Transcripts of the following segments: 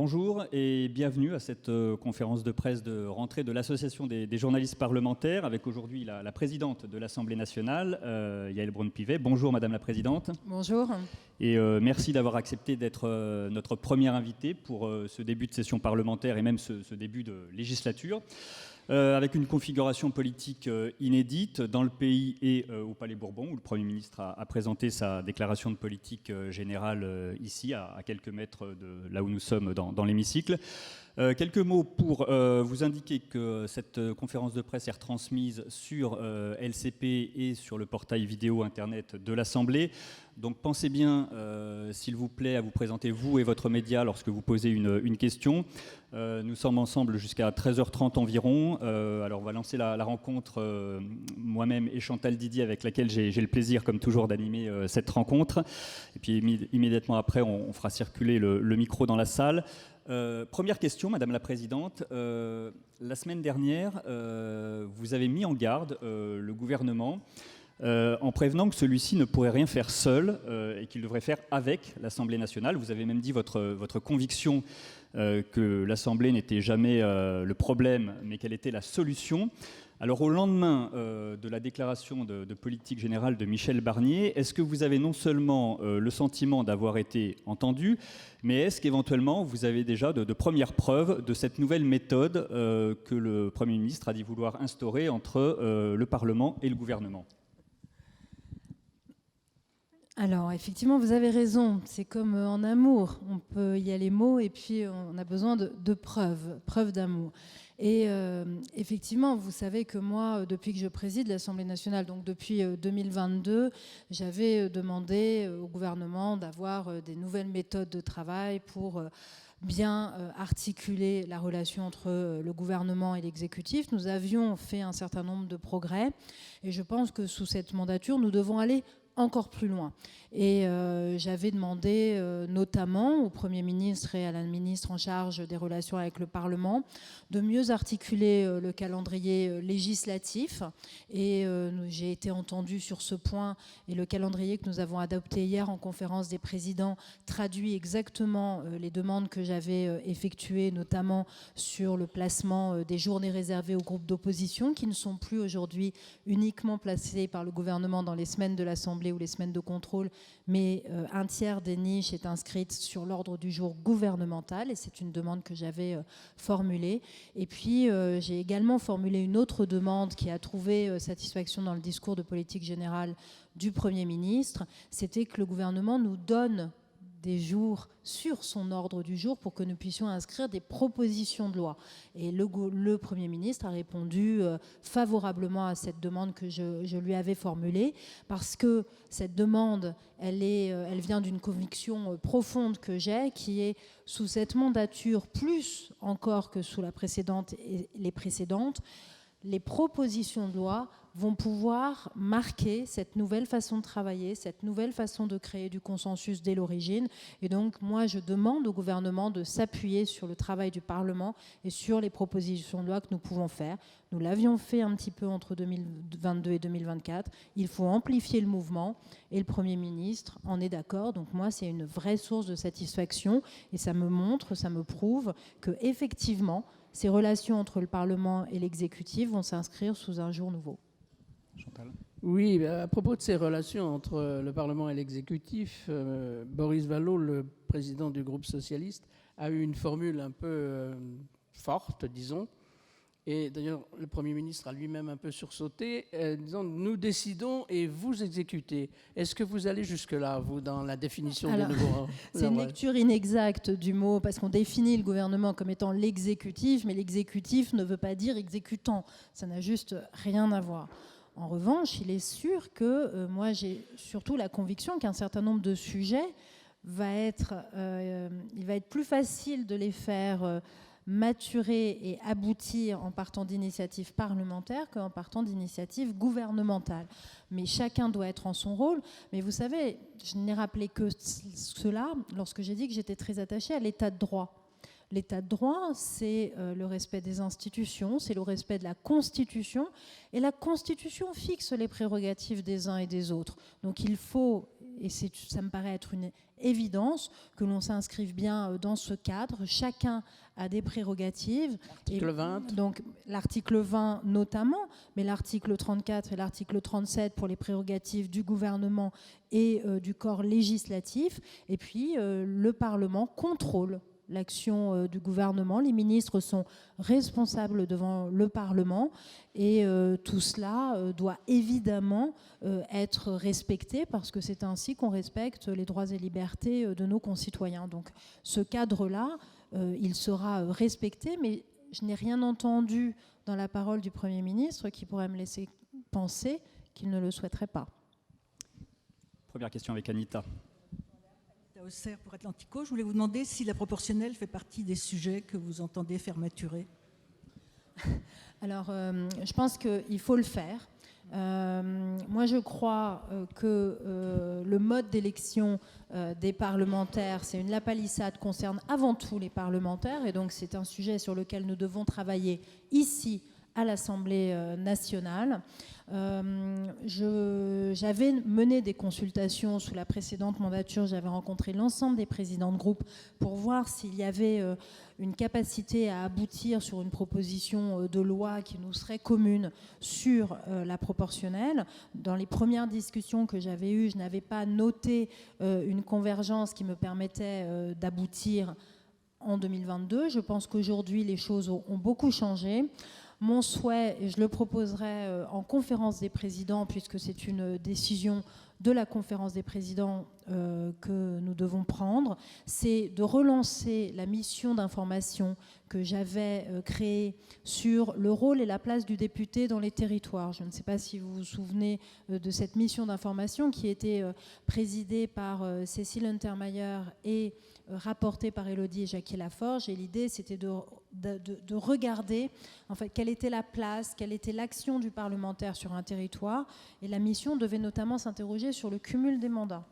Bonjour et bienvenue à cette conférence de presse de rentrée de l'Association des journalistes parlementaires avec aujourd'hui la présidente de l'Assemblée nationale, Yaël Braun-Pivet. Bonjour Madame la Présidente. Bonjour. Et merci d'avoir accepté d'être notre première invitée pour ce début de session parlementaire et même ce début de législature. Avec une configuration politique inédite dans le pays et au Palais Bourbon, où le Premier ministre a présenté sa déclaration de politique générale ici, à quelques mètres de là où nous sommes dans l'hémicycle. Quelques mots pour vous indiquer que cette conférence de presse est retransmise sur LCP et sur le portail vidéo Internet de l'Assemblée. Donc pensez bien, s'il vous plaît, à vous présenter vous et votre média lorsque vous posez une question. Nous sommes ensemble jusqu'à 13h30 environ. Alors on va lancer la rencontre, moi-même et Chantal Didier, avec laquelle j'ai le plaisir, comme toujours, d'animer cette rencontre. Et puis immédiatement après, on fera circuler le micro dans la salle. Première question, Madame la Présidente. La semaine dernière, vous avez mis en garde le gouvernement en prévenant que celui-ci ne pourrait rien faire seul et qu'il devrait faire avec l'Assemblée nationale. Vous avez même dit votre conviction que l'Assemblée n'était jamais le problème, mais qu'elle était la solution. Alors au lendemain de la déclaration de politique générale de Michel Barnier, est-ce que vous avez non seulement le sentiment d'avoir été entendu, mais est-ce qu'éventuellement vous avez déjà de premières preuves de cette nouvelle méthode que le Premier ministre a dit vouloir instaurer entre le Parlement et le gouvernement ? Alors, effectivement, vous avez raison. C'est comme en amour. Il y a les mots et puis on a besoin de preuves d'amour. Et effectivement, vous savez que moi, depuis que je préside l'Assemblée nationale, donc depuis 2022, j'avais demandé au gouvernement d'avoir des nouvelles méthodes de travail pour bien articuler la relation entre le gouvernement et l'exécutif. Nous avions fait un certain nombre de progrès et je pense que sous cette mandature, nous devons aller encore plus loin. Et j'avais demandé notamment au Premier ministre et à la ministre en charge des relations avec le Parlement de mieux articuler le calendrier législatif. Et j'ai été entendue sur ce point. Et le calendrier que nous avons adopté hier en conférence des présidents traduit exactement les demandes que j'avais effectuées, notamment sur le placement des journées réservées aux groupes d'opposition, qui ne sont plus aujourd'hui uniquement placées par le gouvernement dans les semaines de l'Assemblée ou les semaines de contrôle, mais un tiers des niches est inscrite sur l'ordre du jour gouvernemental et c'est une demande que j'avais formulée. Et puis j'ai également formulé une autre demande qui a trouvé satisfaction dans le discours de politique générale du Premier ministre, c'était que le gouvernement nous donne des jours sur son ordre du jour pour que nous puissions inscrire des propositions de loi. Et le Premier ministre a répondu favorablement à cette demande que je lui avais formulée, parce que cette demande, elle vient d'une conviction profonde que j'ai, qui est sous cette mandature, plus encore que sous la précédente et les précédentes, les propositions de loi vont pouvoir marquer cette nouvelle façon de travailler, cette nouvelle façon de créer du consensus dès l'origine. Et donc, moi, je demande au gouvernement de s'appuyer sur le travail du Parlement et sur les propositions de loi que nous pouvons faire. Nous l'avions fait un petit peu entre 2022 et 2024. Il faut amplifier le mouvement et le Premier ministre en est d'accord. Donc, moi, c'est une vraie source de satisfaction et ça me montre, ça me prouve qu'effectivement, ces relations entre le Parlement et l'exécutif vont s'inscrire sous un jour nouveau. Chantal ? Oui, à propos de ces relations entre le Parlement et l'exécutif, Boris Vallaud, le président du groupe socialiste, a eu une formule un peu forte, disons. Et d'ailleurs, le Premier ministre a lui-même un peu sursauté, disant « nous décidons et vous exécutez ». Est-ce que vous allez jusque-là, vous, dans la définition des nouveaux... C'est une lecture inexacte du mot, parce qu'on définit le gouvernement comme étant l'exécutif, mais l'exécutif ne veut pas dire exécutant. Ça n'a juste rien à voir. En revanche, il est sûr que moi, j'ai surtout la conviction qu'un certain nombre de sujets il va être plus facile de les faire... maturer et aboutir en partant d'initiatives parlementaires qu'en partant d'initiatives gouvernementales. Mais chacun doit être en son rôle. Mais vous savez, je n'ai rappelé que cela lorsque j'ai dit que j'étais très attachée à l'état de droit. L'état de droit, c'est le respect des institutions, c'est le respect de la Constitution. Et la Constitution fixe les prérogatives des uns et des autres. Donc il faut et ça me paraît être une évidence, que l'on s'inscrive bien dans ce cadre. Chacun a des prérogatives. L'article 20. Donc l'article 20 notamment, mais l'article 34 et l'article 37 pour les prérogatives du gouvernement et du corps législatif. Et puis le Parlement contrôle l'action du gouvernement. Les ministres sont responsables devant le Parlement et tout cela doit évidemment être respecté parce que c'est ainsi qu'on respecte les droits et libertés de nos concitoyens. Donc ce cadre-là, il sera respecté, mais je n'ai rien entendu dans la parole du Premier ministre qui pourrait me laisser penser qu'il ne le souhaiterait pas. Première question avec Anita. Auxerre pour Atlantico, je voulais vous demander si la proportionnelle fait partie des sujets que vous entendez faire maturer. Alors, je pense qu'il faut le faire. Moi, je crois que le mode d'élection des parlementaires, c'est une lapalissade, concerne avant tout les parlementaires, et donc c'est un sujet sur lequel nous devons travailler ici, à l'Assemblée nationale. J'avais mené des consultations sous la précédente mandature, j'avais rencontré l'ensemble des présidents de groupe pour voir s'il y avait une capacité à aboutir sur une proposition de loi qui nous serait commune sur la proportionnelle. Dans les premières discussions que j'avais eues, je n'avais pas noté une convergence qui me permettait d'aboutir en 2022. Je pense qu'aujourd'hui, les choses ont beaucoup changé. Mon souhait, et je le proposerai en conférence des présidents, puisque c'est une décision de la conférence des présidents que nous devons prendre, c'est de relancer la mission d'information que j'avais créée sur le rôle et la place du député dans les territoires. Je ne sais pas si vous vous souvenez de cette mission d'information qui était présidée par Cécile Untermaier et rapportée par Élodie et Jackie Laforge. Et l'idée, c'était de regarder en fait quelle était la place, quelle était l'action du parlementaire sur un territoire. Et la mission devait notamment s'interroger sur le cumul des mandats.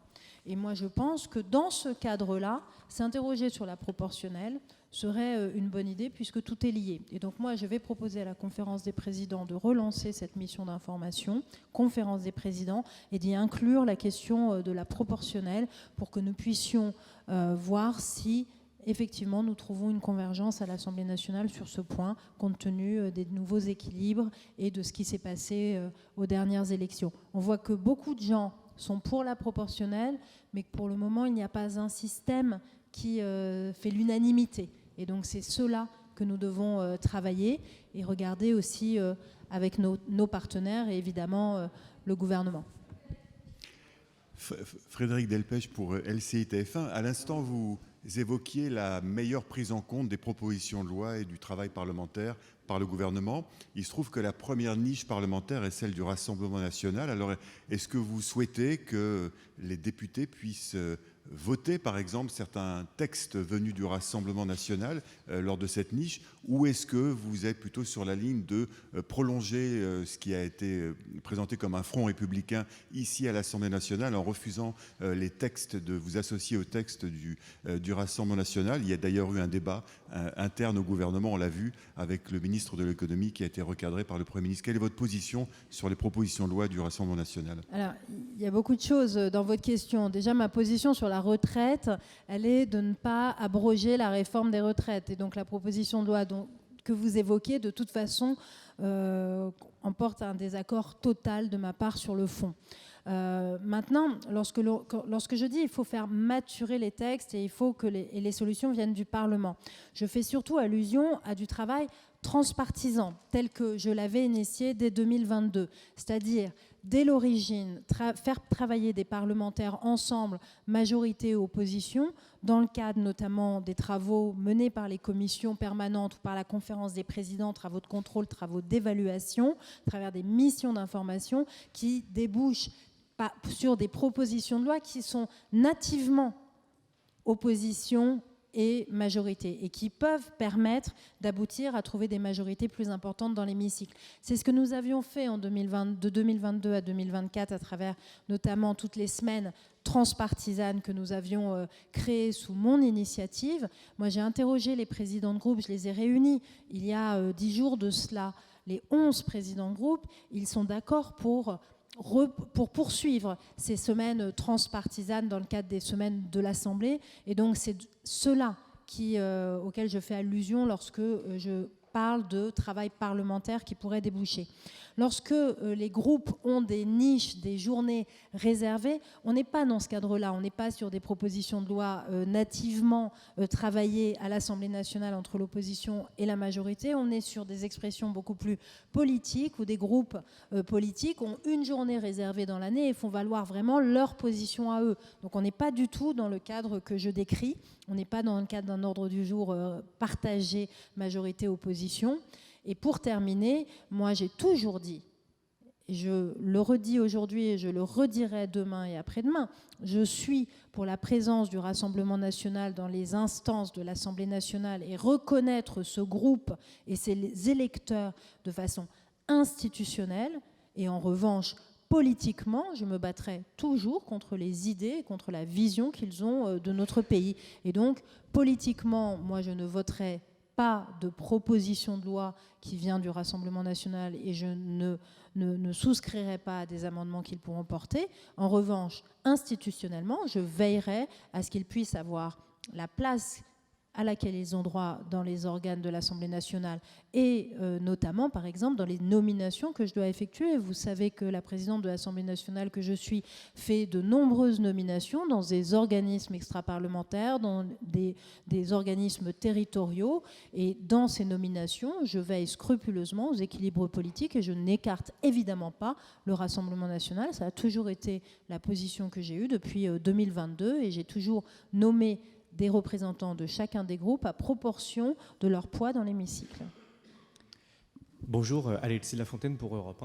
Et moi, je pense que dans ce cadre-là, s'interroger sur la proportionnelle serait une bonne idée puisque tout est lié. Et donc moi, je vais proposer à la conférence des présidents de relancer cette mission d'information, conférence des présidents, et d'y inclure la question de la proportionnelle pour que nous puissions voir si effectivement nous trouvons une convergence à l'Assemblée nationale sur ce point, compte tenu des nouveaux équilibres et de ce qui s'est passé aux dernières élections. On voit que beaucoup de gens sont pour la proportionnelle, mais que pour le moment, il n'y a pas un système qui fait l'unanimité. Et donc, c'est cela que nous devons travailler et regarder aussi avec nos partenaires et évidemment le gouvernement. Frédéric Delpech pour LCI TF1. À l'instant, vous évoquiez la meilleure prise en compte des propositions de loi et du travail parlementaire par le gouvernement. Il se trouve que la première niche parlementaire est celle du Rassemblement national. Alors, est-ce que vous souhaitez que les députés puissent voter, par exemple, certains textes venus du Rassemblement national lors de cette niche, ou est-ce que vous êtes plutôt sur la ligne de prolonger ce qui a été présenté comme un front républicain ici à l'Assemblée nationale en refusant les textes, de vous associer aux textes du Rassemblement national? Il y a d'ailleurs eu un débat interne au gouvernement, on l'a vu, avec le ministre de l'économie qui a été recadré par le Premier ministre. Quelle est votre position sur les propositions de loi du Rassemblement national? Alors, il y a beaucoup de choses dans votre question. Déjà, ma position sur la retraite, elle est de ne pas abroger la réforme des retraites. Et donc la proposition de loi que vous évoquez, de toute façon, emporte un désaccord total de ma part sur le fond. Maintenant, lorsque je dis il faut faire maturer les textes et il faut que les solutions viennent du Parlement, je fais surtout allusion à du travail transpartisan, tel que je l'avais initié dès 2022, c'est-à-dire dès l'origine, faire travailler des parlementaires ensemble, majorité et opposition, dans le cadre notamment des travaux menés par les commissions permanentes ou par la conférence des présidents, travaux de contrôle, travaux d'évaluation, à travers des missions d'information qui débouchent sur des propositions de loi qui sont nativement opposition et majorité, et qui peuvent permettre d'aboutir à trouver des majorités plus importantes dans l'hémicycle. C'est ce que nous avions fait de 2022 à 2024 à travers notamment toutes les semaines transpartisanes que nous avions créées sous mon initiative. Moi, j'ai interrogé les présidents de groupe, je les ai réunis il y a 10 jours de cela, les 11 présidents de groupe. Ils sont d'accord pour pour poursuivre ces semaines transpartisanes dans le cadre des semaines de l'Assemblée. Et donc c'est cela auquel je fais allusion lorsque je parle de travail parlementaire qui pourrait déboucher. Lorsque les groupes ont des niches, des journées réservées, on n'est pas dans ce cadre-là, on n'est pas sur des propositions de loi nativement travaillées à l'Assemblée nationale entre l'opposition et la majorité, on est sur des expressions beaucoup plus politiques où des groupes politiques ont une journée réservée dans l'année et font valoir vraiment leur position à eux. Donc on n'est pas du tout dans le cadre que je décris, on n'est pas dans le cadre d'un ordre du jour partagé majorité-opposition. Et pour terminer, moi j'ai toujours dit, et je le redis aujourd'hui et je le redirai demain et après-demain, je suis pour la présence du Rassemblement national dans les instances de l'Assemblée nationale et reconnaître ce groupe et ses électeurs de façon institutionnelle. Et en revanche, politiquement, je me battrai toujours contre les idées et contre la vision qu'ils ont de notre pays. Et donc, politiquement, moi je ne voterai pas de proposition de loi qui vient du Rassemblement national et je ne souscrirai pas à des amendements qu'ils pourront porter. En revanche, institutionnellement, je veillerai à ce qu'ils puissent avoir la place à laquelle ils ont droit dans les organes de l'Assemblée nationale et notamment, par exemple, dans les nominations que je dois effectuer. Vous savez que la présidente de l'Assemblée nationale que je suis fait de nombreuses nominations dans des organismes extraparlementaires, dans des organismes territoriaux. Et dans ces nominations, je veille scrupuleusement aux équilibres politiques et je n'écarte évidemment pas le Rassemblement national. Ça a toujours été la position que j'ai eue depuis 2022 et j'ai toujours nommé des représentants de chacun des groupes à proportion de leur poids dans l'hémicycle. Bonjour, Alexis Lafontaine pour Europe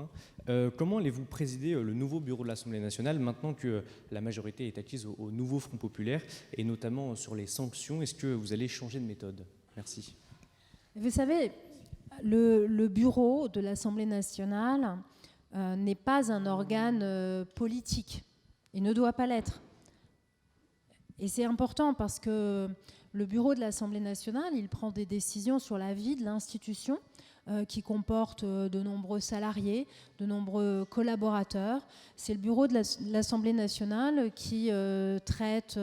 1. Comment allez-vous présider le nouveau bureau de l'Assemblée nationale maintenant que la majorité est acquise au nouveau Front populaire et notamment sur les sanctions? Est-ce que vous allez changer de méthode? Merci. Vous savez, le bureau de l'Assemblée nationale n'est pas un organe politique. Il ne doit pas l'être. Et c'est important parce que le bureau de l'Assemblée nationale, il prend des décisions sur la vie de l'institution qui comporte de nombreux salariés, de nombreux collaborateurs. C'est le bureau de l'Assemblée nationale qui traite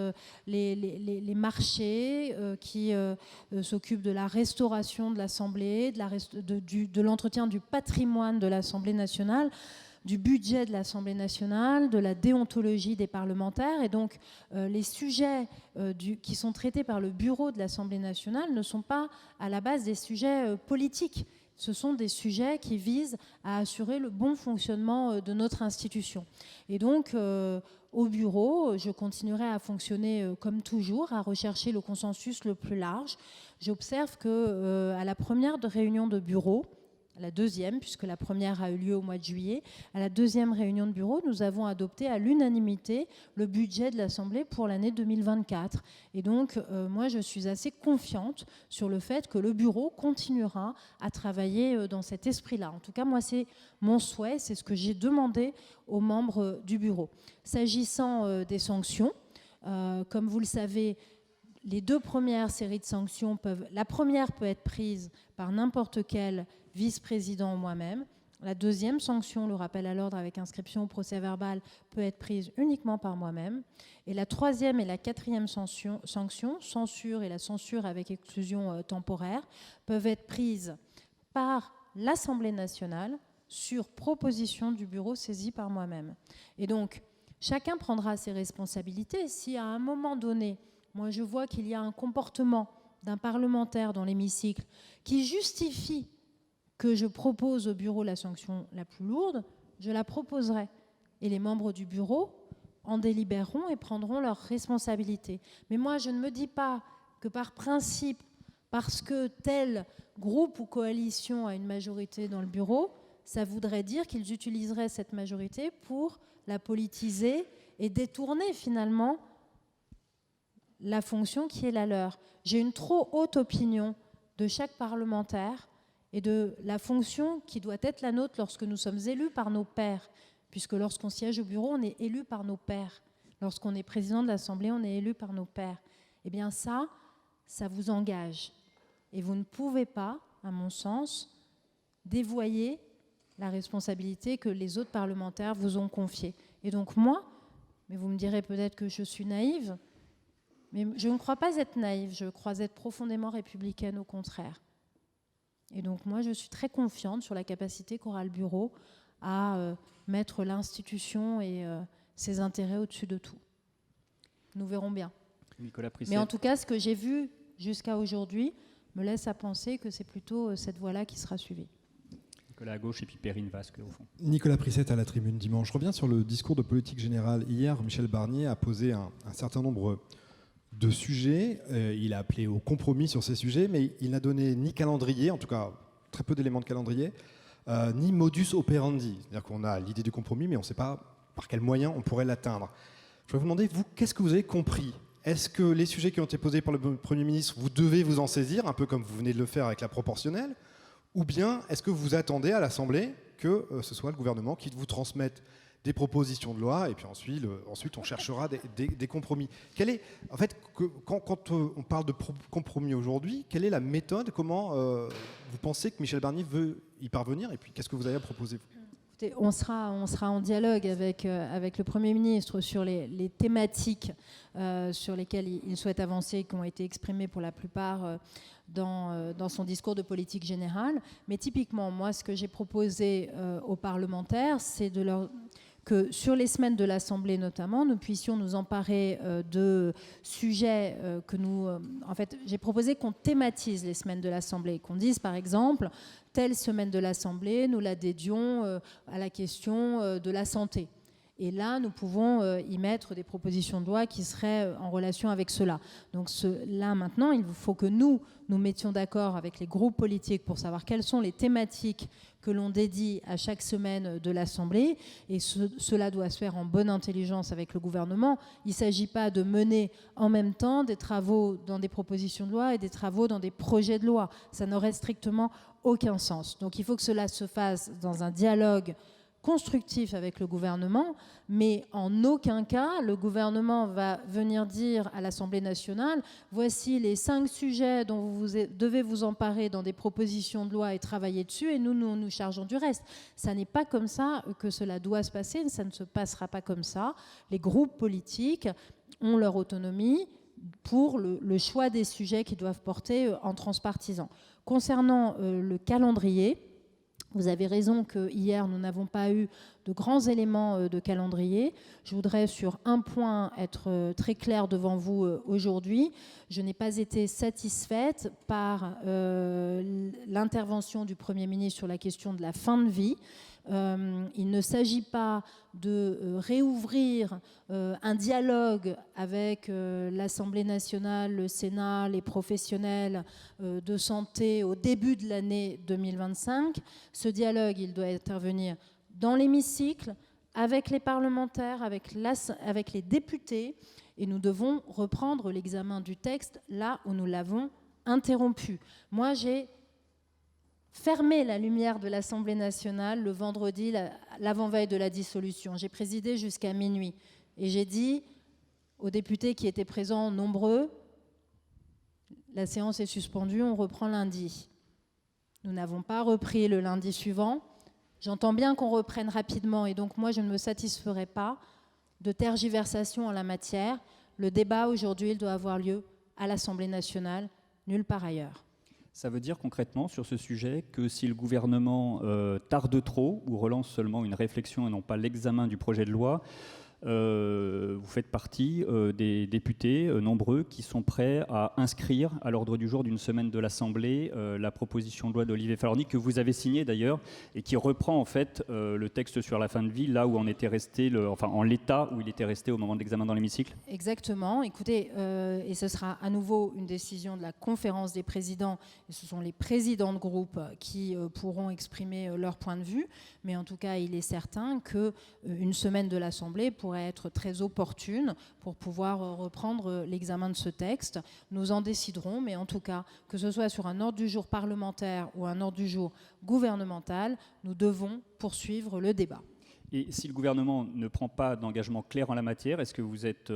les marchés, qui s'occupe de la restauration de l'Assemblée, de l'entretien du patrimoine de l'Assemblée nationale, du budget de l'Assemblée nationale, de la déontologie des parlementaires. Et donc, les sujets qui sont traités par le bureau de l'Assemblée nationale ne sont pas à la base des sujets politiques. Ce sont des sujets qui visent à assurer le bon fonctionnement de notre institution. Et donc, au bureau, je continuerai à fonctionner comme toujours, à rechercher le consensus le plus large. J'observe qu'à la première réunion de bureau, la deuxième, puisque la première a eu lieu au mois de juillet. À la deuxième réunion de bureau, nous avons adopté à l'unanimité le budget de l'Assemblée pour l'année 2024. Et donc, moi, je suis assez confiante sur le fait que le bureau continuera à travailler dans cet esprit-là. En tout cas, moi, c'est mon souhait, c'est ce que j'ai demandé aux membres du bureau. S'agissant des sanctions, comme vous le savez, les deux premières séries de sanctions la première peut être prise par n'importe quel vice-président ou moi-même. La deuxième sanction, le rappel à l'ordre avec inscription au procès-verbal, peut être prise uniquement par moi-même. Et la troisième et la quatrième sanction, censure et la censure avec exclusion temporaire, peuvent être prises par l'Assemblée nationale sur proposition du bureau saisi par moi-même. Et donc, chacun prendra ses responsabilités. Si à un moment donné, moi je vois qu'il y a un comportement d'un parlementaire dans l'hémicycle qui justifie que je propose au bureau la sanction la plus lourde, je la proposerai. Et les membres du bureau en délibéreront et prendront leurs responsabilités. Mais moi, je ne me dis pas que par principe, parce que tel groupe ou coalition a une majorité dans le bureau, ça voudrait dire qu'ils utiliseraient cette majorité pour la politiser et détourner finalement la fonction qui est la leur. J'ai une trop haute opinion de chaque parlementaire et de la fonction qui doit être la nôtre lorsque nous sommes élus par nos pairs, puisque lorsqu'on siège au bureau, on est élu par nos pairs. Lorsqu'on est président de l'Assemblée, on est élu par nos pairs. Eh bien ça vous engage. Et vous ne pouvez pas, à mon sens, dévoyer la responsabilité que les autres parlementaires vous ont confiée. Et donc moi, mais vous me direz peut-être que je suis naïve, mais je ne crois pas être naïve, je crois être profondément républicaine au contraire. Et donc moi, je suis très confiante sur la capacité qu'aura le bureau à mettre l'institution et ses intérêts au-dessus de tout. Nous verrons bien. Nicolas Prisset. Mais en tout cas, ce que j'ai vu jusqu'à aujourd'hui me laisse à penser que c'est plutôt cette voie-là qui sera suivie. Nicolas à gauche et puis Perrine Vasque au fond. Nicolas Prisset à la Tribune dimanche. Je reviens sur le discours de politique générale. Hier, Michel Barnier a posé un certain nombre de sujets. Il a appelé au compromis sur ces sujets, mais il n'a donné ni calendrier, en tout cas très peu d'éléments de calendrier, ni modus operandi. C'est-à-dire qu'on a l'idée du compromis, mais on ne sait pas par quels moyens on pourrait l'atteindre. Je vais vous demander, vous, qu'est-ce que vous avez compris ? Est-ce que les sujets qui ont été posés par le Premier ministre, vous devez vous en saisir, un peu comme vous venez de le faire avec la proportionnelle ? Ou bien est-ce que vous attendez à l'Assemblée que ce soit le gouvernement qui vous transmette des propositions de loi et puis ensuite on cherchera des compromis. En fait, quand on parle de compromis aujourd'hui, quelle est la méthode ? Comment vous pensez que Michel Barnier veut y parvenir ? Et puis qu'est-ce que vous avez à proposer ? Écoutez, on sera en dialogue avec le Premier ministre sur les thématiques sur lesquelles il souhaite avancer, qui ont été exprimées pour la plupart dans son discours de politique générale. Mais typiquement, moi, ce que j'ai proposé aux parlementaires, c'est que sur les semaines de l'Assemblée notamment, nous puissions nous emparer de sujets que nous... en fait, j'ai proposé qu'on thématise les semaines de l'Assemblée, qu'on dise par exemple, telle semaine de l'Assemblée, nous la dédions à la question de la santé. Et là, nous pouvons y mettre des propositions de loi qui seraient en relation avec cela. Donc là, maintenant, il faut que nous mettions d'accord avec les groupes politiques pour savoir quelles sont les thématiques que l'on dédie à chaque semaine de l'Assemblée. Et cela doit se faire en bonne intelligence avec le gouvernement. Il ne s'agit pas de mener en même temps des travaux dans des propositions de loi et des travaux dans des projets de loi. Ça n'aurait strictement aucun sens. Donc il faut que cela se fasse dans un dialogue constructif avec le gouvernement, mais en aucun cas le gouvernement va venir dire à l'Assemblée nationale voici les 5 sujets dont vous devez vous emparer dans des propositions de loi et travailler dessus et nous nous chargeons du reste. Ça n'est pas comme ça que cela doit se passer, ça ne se passera pas comme ça. Les groupes politiques ont leur autonomie pour le choix des sujets qu'ils doivent porter en transpartisan. Concernant le calendrier, vous avez raison que hier nous n'avons pas eu de grands éléments de calendrier. Je voudrais sur un point être très clair devant vous aujourd'hui. Je n'ai pas été satisfaite par l'intervention du Premier ministre sur la question de la fin de vie. Il ne s'agit pas de réouvrir un dialogue avec l'Assemblée nationale, le Sénat, les professionnels de santé au début de l'année 2025. Ce dialogue, il doit intervenir dans l'hémicycle, avec les parlementaires, avec les députés, et nous devons reprendre l'examen du texte là où nous l'avons interrompu. Moi, j'ai fermé la lumière de l'Assemblée nationale le vendredi, l'avant-veille de la dissolution. J'ai présidé jusqu'à minuit. Et j'ai dit aux députés qui étaient présents, nombreux, la séance est suspendue, on reprend lundi. Nous n'avons pas repris le lundi suivant. J'entends bien qu'on reprenne rapidement et donc moi je ne me satisferai pas de tergiversation en la matière. Le débat aujourd'hui, il doit avoir lieu à l'Assemblée nationale, nulle part ailleurs. Ça veut dire concrètement sur ce sujet que si le gouvernement tarde trop ou relance seulement une réflexion et non pas l'examen du projet de loi, vous faites partie des députés nombreux qui sont prêts à inscrire à l'ordre du jour d'une semaine de l'Assemblée la proposition de loi d'Olivier Favorny que vous avez signée d'ailleurs et qui reprend en fait le texte sur la fin de vie là où on était resté, en l'état où il était resté au moment de l'examen dans l'hémicycle. Exactement. Écoutez, et ce sera à nouveau une décision de la conférence des présidents. Et ce sont les présidents de groupe qui pourront exprimer leur point de vue. Mais en tout cas, il est certain qu'une semaine de l'Assemblée pourrait être très opportune pour pouvoir reprendre l'examen de ce texte. Nous en déciderons, mais en tout cas, que ce soit sur un ordre du jour parlementaire ou un ordre du jour gouvernemental, nous devons poursuivre le débat. Et si le gouvernement ne prend pas d'engagement clair en la matière, est-ce que vous êtes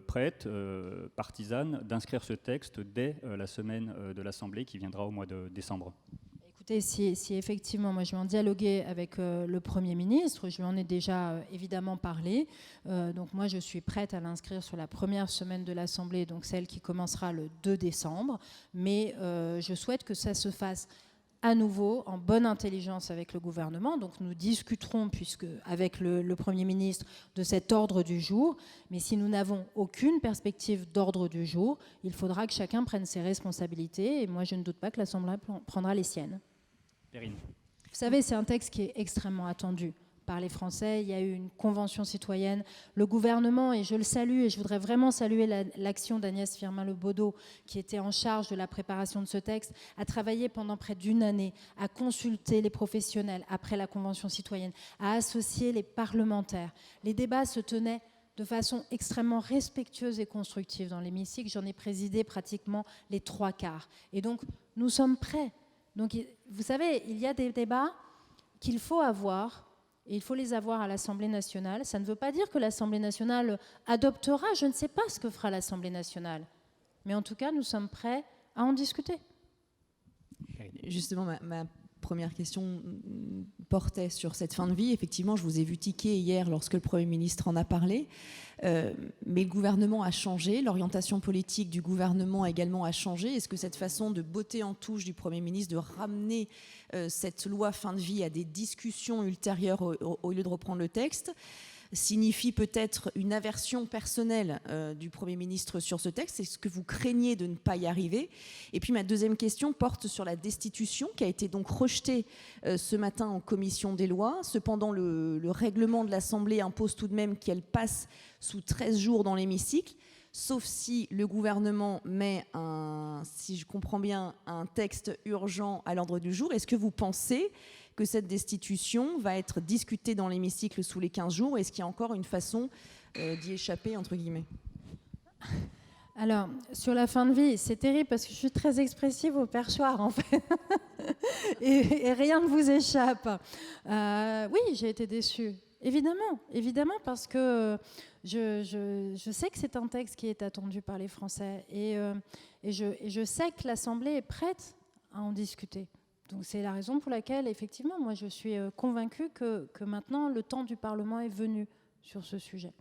prête, partisane, d'inscrire ce texte dès la semaine de l'Assemblée qui viendra au mois de décembre ? Écoutez, si effectivement, moi je vais en dialoguer avec le Premier ministre, je lui en ai déjà évidemment parlé. Donc moi je suis prête à l'inscrire sur la première semaine de l'Assemblée, donc celle qui commencera le 2 décembre. Mais je souhaite que ça se fasse à nouveau en bonne intelligence avec le gouvernement. Donc nous discuterons avec le Premier ministre de cet ordre du jour. Mais si nous n'avons aucune perspective d'ordre du jour, il faudra que chacun prenne ses responsabilités. Et moi, je ne doute pas que l'Assemblée prendra les siennes. Perrine. Vous savez, c'est un texte qui est extrêmement attendu par les Français. Il y a eu une convention citoyenne. Le gouvernement, et je le salue, et je voudrais vraiment saluer l'action d'Agnès Firmin-Le qui était en charge de la préparation de ce texte, a travaillé pendant près d'1 année à consulter les professionnels après la convention citoyenne, à associer les parlementaires. Les débats se tenaient de façon extrêmement respectueuse et constructive dans l'hémicycle. J'en ai présidé pratiquement les 3/4. Et donc, nous sommes prêts. Donc, vous savez, il y a des débats qu'il faut avoir, et il faut les avoir à l'Assemblée nationale. Ça ne veut pas dire que l'Assemblée nationale adoptera. Je ne sais pas ce que fera l'Assemblée nationale. Mais en tout cas, nous sommes prêts à en discuter. Justement, ma première question portait sur cette fin de vie. Effectivement, je vous ai vu tiquer hier lorsque le Premier ministre en a parlé. Mais le gouvernement a changé, l'orientation politique du gouvernement également a changé. Est-ce que cette façon de botter en touche du Premier ministre, de ramener cette loi fin de vie à des discussions ultérieures au lieu de reprendre le texte, signifie peut-être une aversion personnelle du Premier ministre sur ce texte? Est-ce que vous craignez de ne pas y arriver? Et puis ma deuxième question porte sur la destitution qui a été donc rejetée ce matin en commission des lois. Cependant, le règlement de l'Assemblée impose tout de même qu'elle passe sous 13 jours dans l'hémicycle, sauf si le gouvernement met, si je comprends bien, un texte urgent à l'ordre du jour. Est-ce que vous pensez que cette destitution va être discutée dans l'hémicycle sous les 15 jours? Est-ce qu'il y a encore une façon d'y échapper, entre guillemets? Alors, sur la fin de vie, c'est terrible parce que je suis très expressive au perchoir, en fait. et rien ne vous échappe. Oui, j'ai été déçue. Évidemment, parce que je sais que c'est un texte qui est attendu par les Français. Et je sais que l'Assemblée est prête à en discuter. Donc c'est la raison pour laquelle, effectivement, moi je suis convaincue que maintenant le temps du Parlement est venu sur ce sujet.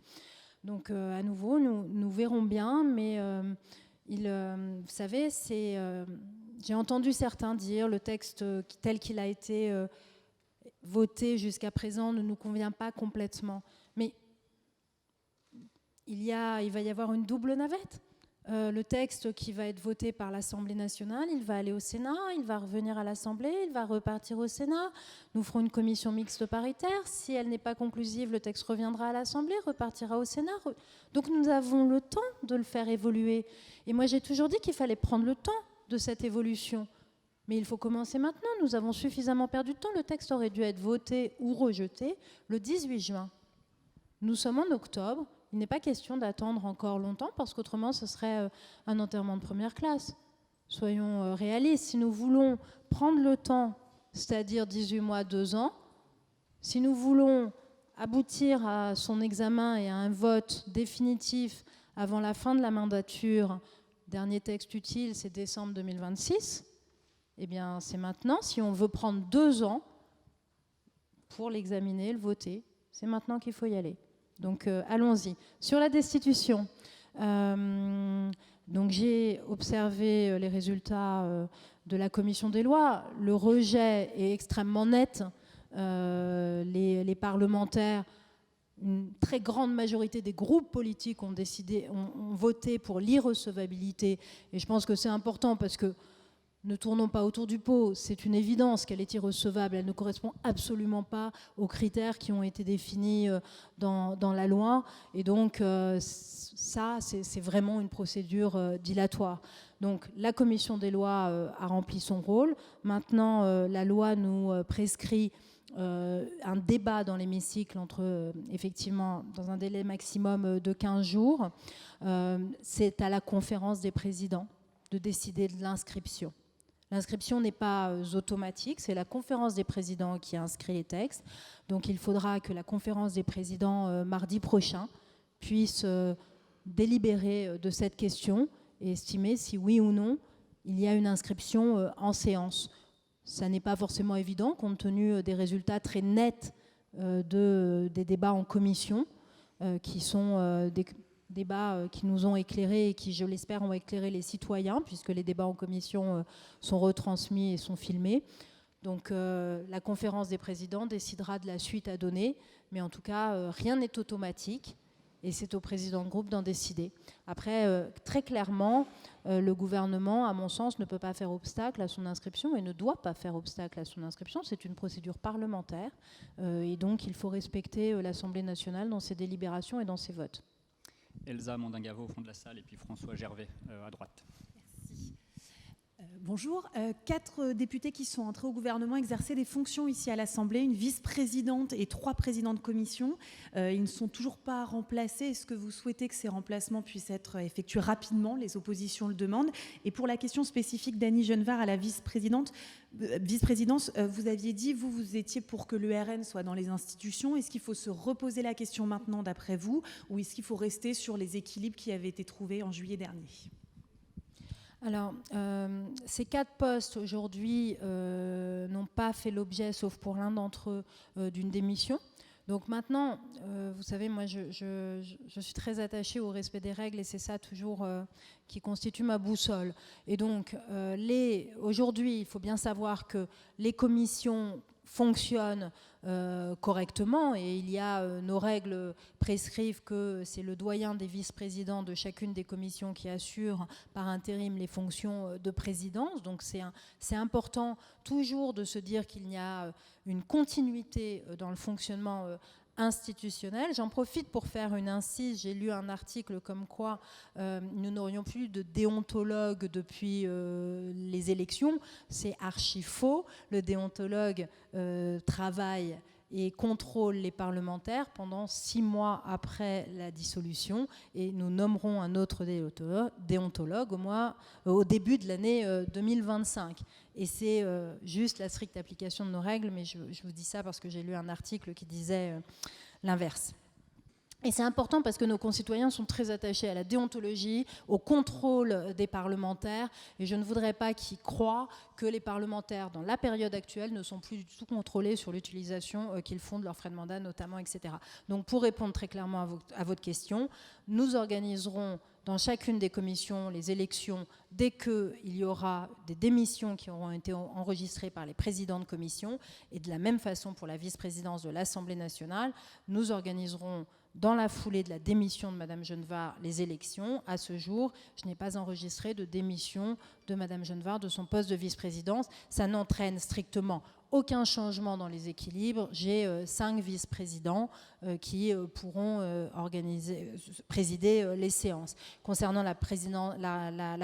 Donc à nouveau, nous verrons bien, mais vous savez, j'ai entendu certains dire le texte tel qu'il a été voté jusqu'à présent ne nous convient pas complètement. Mais il va y avoir une double navette. Le texte qui va être voté par l'Assemblée nationale, il va aller au Sénat, il va revenir à l'Assemblée, il va repartir au Sénat. Nous ferons une commission mixte paritaire. Si elle n'est pas conclusive, le texte reviendra à l'Assemblée, repartira au Sénat. Donc nous avons le temps de le faire évoluer. Et moi, j'ai toujours dit qu'il fallait prendre le temps de cette évolution. Mais il faut commencer maintenant. Nous avons suffisamment perdu de temps. Le texte aurait dû être voté ou rejeté le 18 juin. Nous sommes en octobre. Il n'est pas question d'attendre encore longtemps parce qu'autrement, ce serait un enterrement de première classe. Soyons réalistes. Si nous voulons prendre le temps, c'est-à-dire 18 mois, 2 ans, si nous voulons aboutir à son examen et à un vote définitif avant la fin de la mandature, dernier texte utile, c'est décembre 2026, eh bien, c'est maintenant. Si on veut prendre 2 ans pour l'examiner, le voter, c'est maintenant qu'il faut y aller. Donc, allons-y. Sur la destitution, donc j'ai observé les résultats de la commission des lois. Le rejet est extrêmement net. Les parlementaires, une très grande majorité des groupes politiques ont voté pour l'irrecevabilité. Et je pense que c'est important parce que ne tournons pas autour du pot, c'est une évidence qu'elle est irrecevable, elle ne correspond absolument pas aux critères qui ont été définis dans la loi, et donc ça, c'est vraiment une procédure dilatoire. Donc la commission des lois a rempli son rôle. Maintenant, la loi nous prescrit un débat dans l'hémicycle effectivement, dans un délai maximum de 15 jours. C'est à la conférence des présidents de décider de l'inscription. L'inscription n'est pas automatique, c'est la conférence des présidents qui inscrit les textes. Donc il faudra que la conférence des présidents, mardi prochain, puisse délibérer de cette question et estimer si oui ou non il y a une inscription en séance. Ça n'est pas forcément évident compte tenu des résultats très nets des débats en commission, qui sont des débats qui nous ont éclairés et qui, je l'espère, ont éclairé les citoyens, puisque les débats en commission sont retransmis et sont filmés. Donc la conférence des présidents décidera de la suite à donner, mais en tout cas, rien n'est automatique. Et c'est au président de groupe d'en décider. Après, très clairement, le gouvernement, à mon sens, ne peut pas faire obstacle à son inscription et ne doit pas faire obstacle à son inscription. C'est une procédure parlementaire et donc il faut respecter l'Assemblée nationale dans ses délibérations et dans ses votes. Elsa Mondingavo au fond de la salle et puis François Gervais à droite. Merci. Bonjour. 4 députés qui sont entrés au gouvernement exerçaient des fonctions ici à l'Assemblée, une vice-présidente et 3 présidents de commission. Ils ne sont toujours pas remplacés. Est-ce que vous souhaitez que ces remplacements puissent être effectués rapidement? Les oppositions le demandent. Et pour la question spécifique d'Annie Genevard à la vice-présidence, vous aviez dit, vous étiez pour que l'ERN soit dans les institutions. Est-ce qu'il faut se reposer la question maintenant d'après vous, ou est-ce qu'il faut rester sur les équilibres qui avaient été trouvés en juillet dernier? Alors, ces 4 postes aujourd'hui n'ont pas fait l'objet, sauf pour l'un d'entre eux, d'une démission. Donc maintenant, vous savez, moi je suis très attachée au respect des règles et c'est ça toujours qui constitue ma boussole. Et donc, aujourd'hui, il faut bien savoir que les commissions fonctionnent correctement et il y a nos règles prescrivent que c'est le doyen des vice-présidents de chacune des commissions qui assure par intérim les fonctions de présidence. Donc c'est important toujours de se dire qu'il y a une continuité dans le fonctionnement institutionnel. J'en profite pour faire une incise. J'ai lu un article comme quoi nous n'aurions plus de déontologue depuis les élections. C'est archi faux. Le déontologue travaille et contrôle les parlementaires pendant 6 mois après la dissolution et nous nommerons un autre déontologue au début de l'année 2025. Et c'est juste la stricte application de nos règles, mais je vous dis ça parce que j'ai lu un article qui disait l'inverse. Et c'est important parce que nos concitoyens sont très attachés à la déontologie, au contrôle des parlementaires. Et je ne voudrais pas qu'ils croient que les parlementaires, dans la période actuelle, ne sont plus du tout contrôlés sur l'utilisation qu'ils font de leurs frais de mandat, notamment, etc. Donc, pour répondre très clairement à votre question, nous organiserons dans chacune des commissions les élections dès qu'il y aura des démissions qui auront été enregistrées par les présidents de commission. Et de la même façon pour la vice-présidence de l'Assemblée nationale, nous organiserons dans la foulée de la démission de Mme Genevard, les élections. À ce jour, je n'ai pas enregistré de démission de Mme Genevard de son poste de vice-présidence. Ça n'entraîne strictement aucun changement dans les équilibres. J'ai 5 vice-présidents qui pourront présider les séances. Concernant la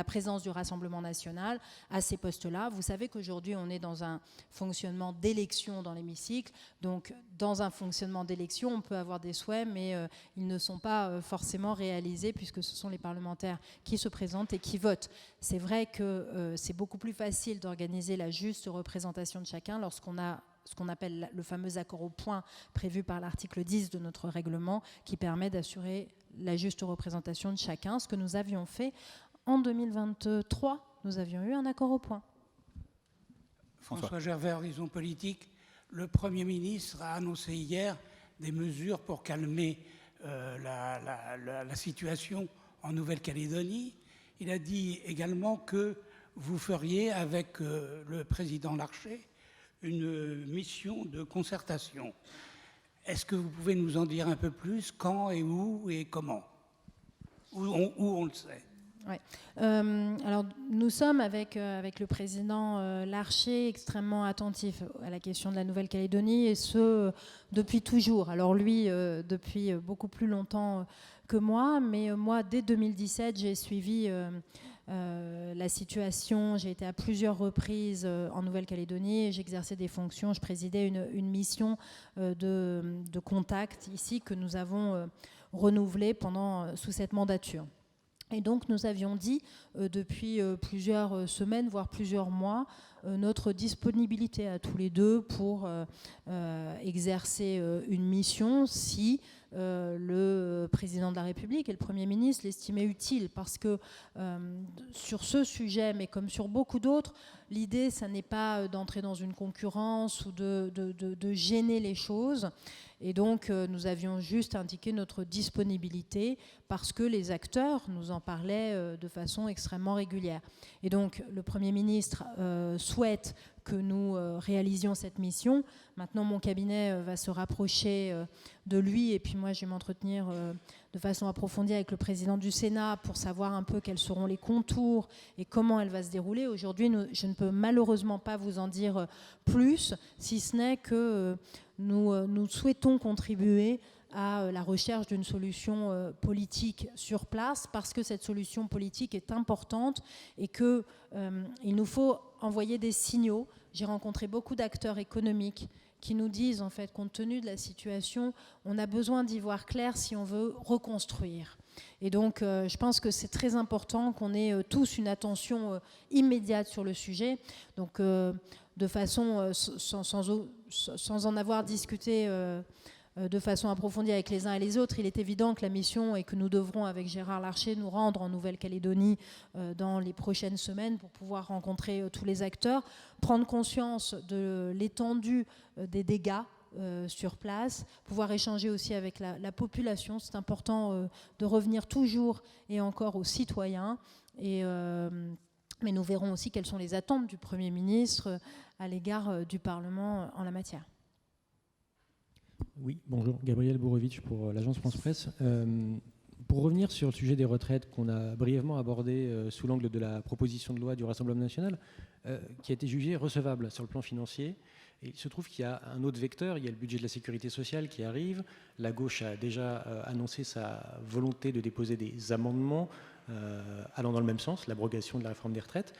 présence du Rassemblement national à ces postes-là, vous savez qu'aujourd'hui, on est dans un fonctionnement d'élection dans l'hémicycle. Donc, dans un fonctionnement d'élection, on peut avoir des souhaits, mais ils ne sont pas forcément réalisés puisque ce sont les parlementaires qui se présentent et qui votent. C'est vrai que c'est beaucoup plus facile d'organiser la juste représentation de chacun lorsqu'on a ce qu'on appelle le fameux accord au point prévu par l'article 10 de notre règlement qui permet d'assurer la juste représentation de chacun. Ce que nous avions fait en 2023, nous avions eu un accord au point. François Gervais, Horizon Politique. Le Premier ministre a annoncé hier des mesures pour calmer la situation en Nouvelle-Calédonie. Il a dit également que vous feriez avec le président Larcher une mission de concertation. Est-ce que vous pouvez nous en dire un peu plus? Quand et où et comment? Où on le sait. Ouais. Alors, nous sommes avec le président Larcher extrêmement attentifs à la question de la Nouvelle-Calédonie et ce, depuis toujours. Alors lui, depuis beaucoup plus longtemps que moi, mais moi, dès 2017, j'ai suivi la situation. J'ai été à plusieurs reprises en Nouvelle-Calédonie et j'exerçais des fonctions. Je présidais une mission de contact ici que nous avons renouvelée sous cette mandature. Et donc nous avions dit depuis plusieurs semaines, voire plusieurs mois, notre disponibilité à tous les deux pour exercer une mission si le président de la République et le Premier ministre l'estimaient utile, parce que sur ce sujet, mais comme sur beaucoup d'autres, l'idée, ça n'est pas d'entrer dans une concurrence ou de gêner les choses. Et donc, nous avions juste indiqué notre disponibilité parce que les acteurs nous en parlaient de façon extrêmement régulière. Et donc, le Premier ministre souhaite que nous réalisions cette mission. Maintenant, mon cabinet va se rapprocher de lui, et puis moi, je vais m'entretenir de façon approfondie avec le président du Sénat pour savoir un peu quels seront les contours et comment elle va se dérouler. Aujourd'hui, je ne peux malheureusement pas vous en dire plus, si ce n'est que nous souhaitons contribuer à la recherche d'une solution politique sur place, parce que cette solution politique est importante et qu'il nous faut envoyer des signaux. J'ai rencontré beaucoup d'acteurs économiques qui nous disent, en fait, compte tenu de la situation, on a besoin d'y voir clair si on veut reconstruire. Et donc, je pense que c'est très important qu'on ait tous une attention immédiate sur le sujet. Donc, de façon, sans en avoir discuté de façon approfondie avec les uns et les autres, il est évident que la mission, et que nous devrons avec Gérard Larcher nous rendre en Nouvelle-Calédonie dans les prochaines semaines pour pouvoir rencontrer tous les acteurs, prendre conscience de l'étendue des dégâts sur place, pouvoir échanger aussi avec la population. C'est important de revenir toujours et encore aux citoyens. Mais nous verrons aussi quelles sont les attentes du Premier ministre à l'égard du Parlement en la matière. Oui, bonjour, Gabriel Bourovitch pour l'agence France-Presse. Pour revenir sur le sujet des retraites qu'on a brièvement abordé sous l'angle de la proposition de loi du Rassemblement national, qui a été jugée recevable sur le plan financier. Et il se trouve qu'il y a un autre vecteur, il y a le budget de la sécurité sociale qui arrive. La gauche a déjà annoncé sa volonté de déposer des amendements allant dans le même sens, l'abrogation de la réforme des retraites,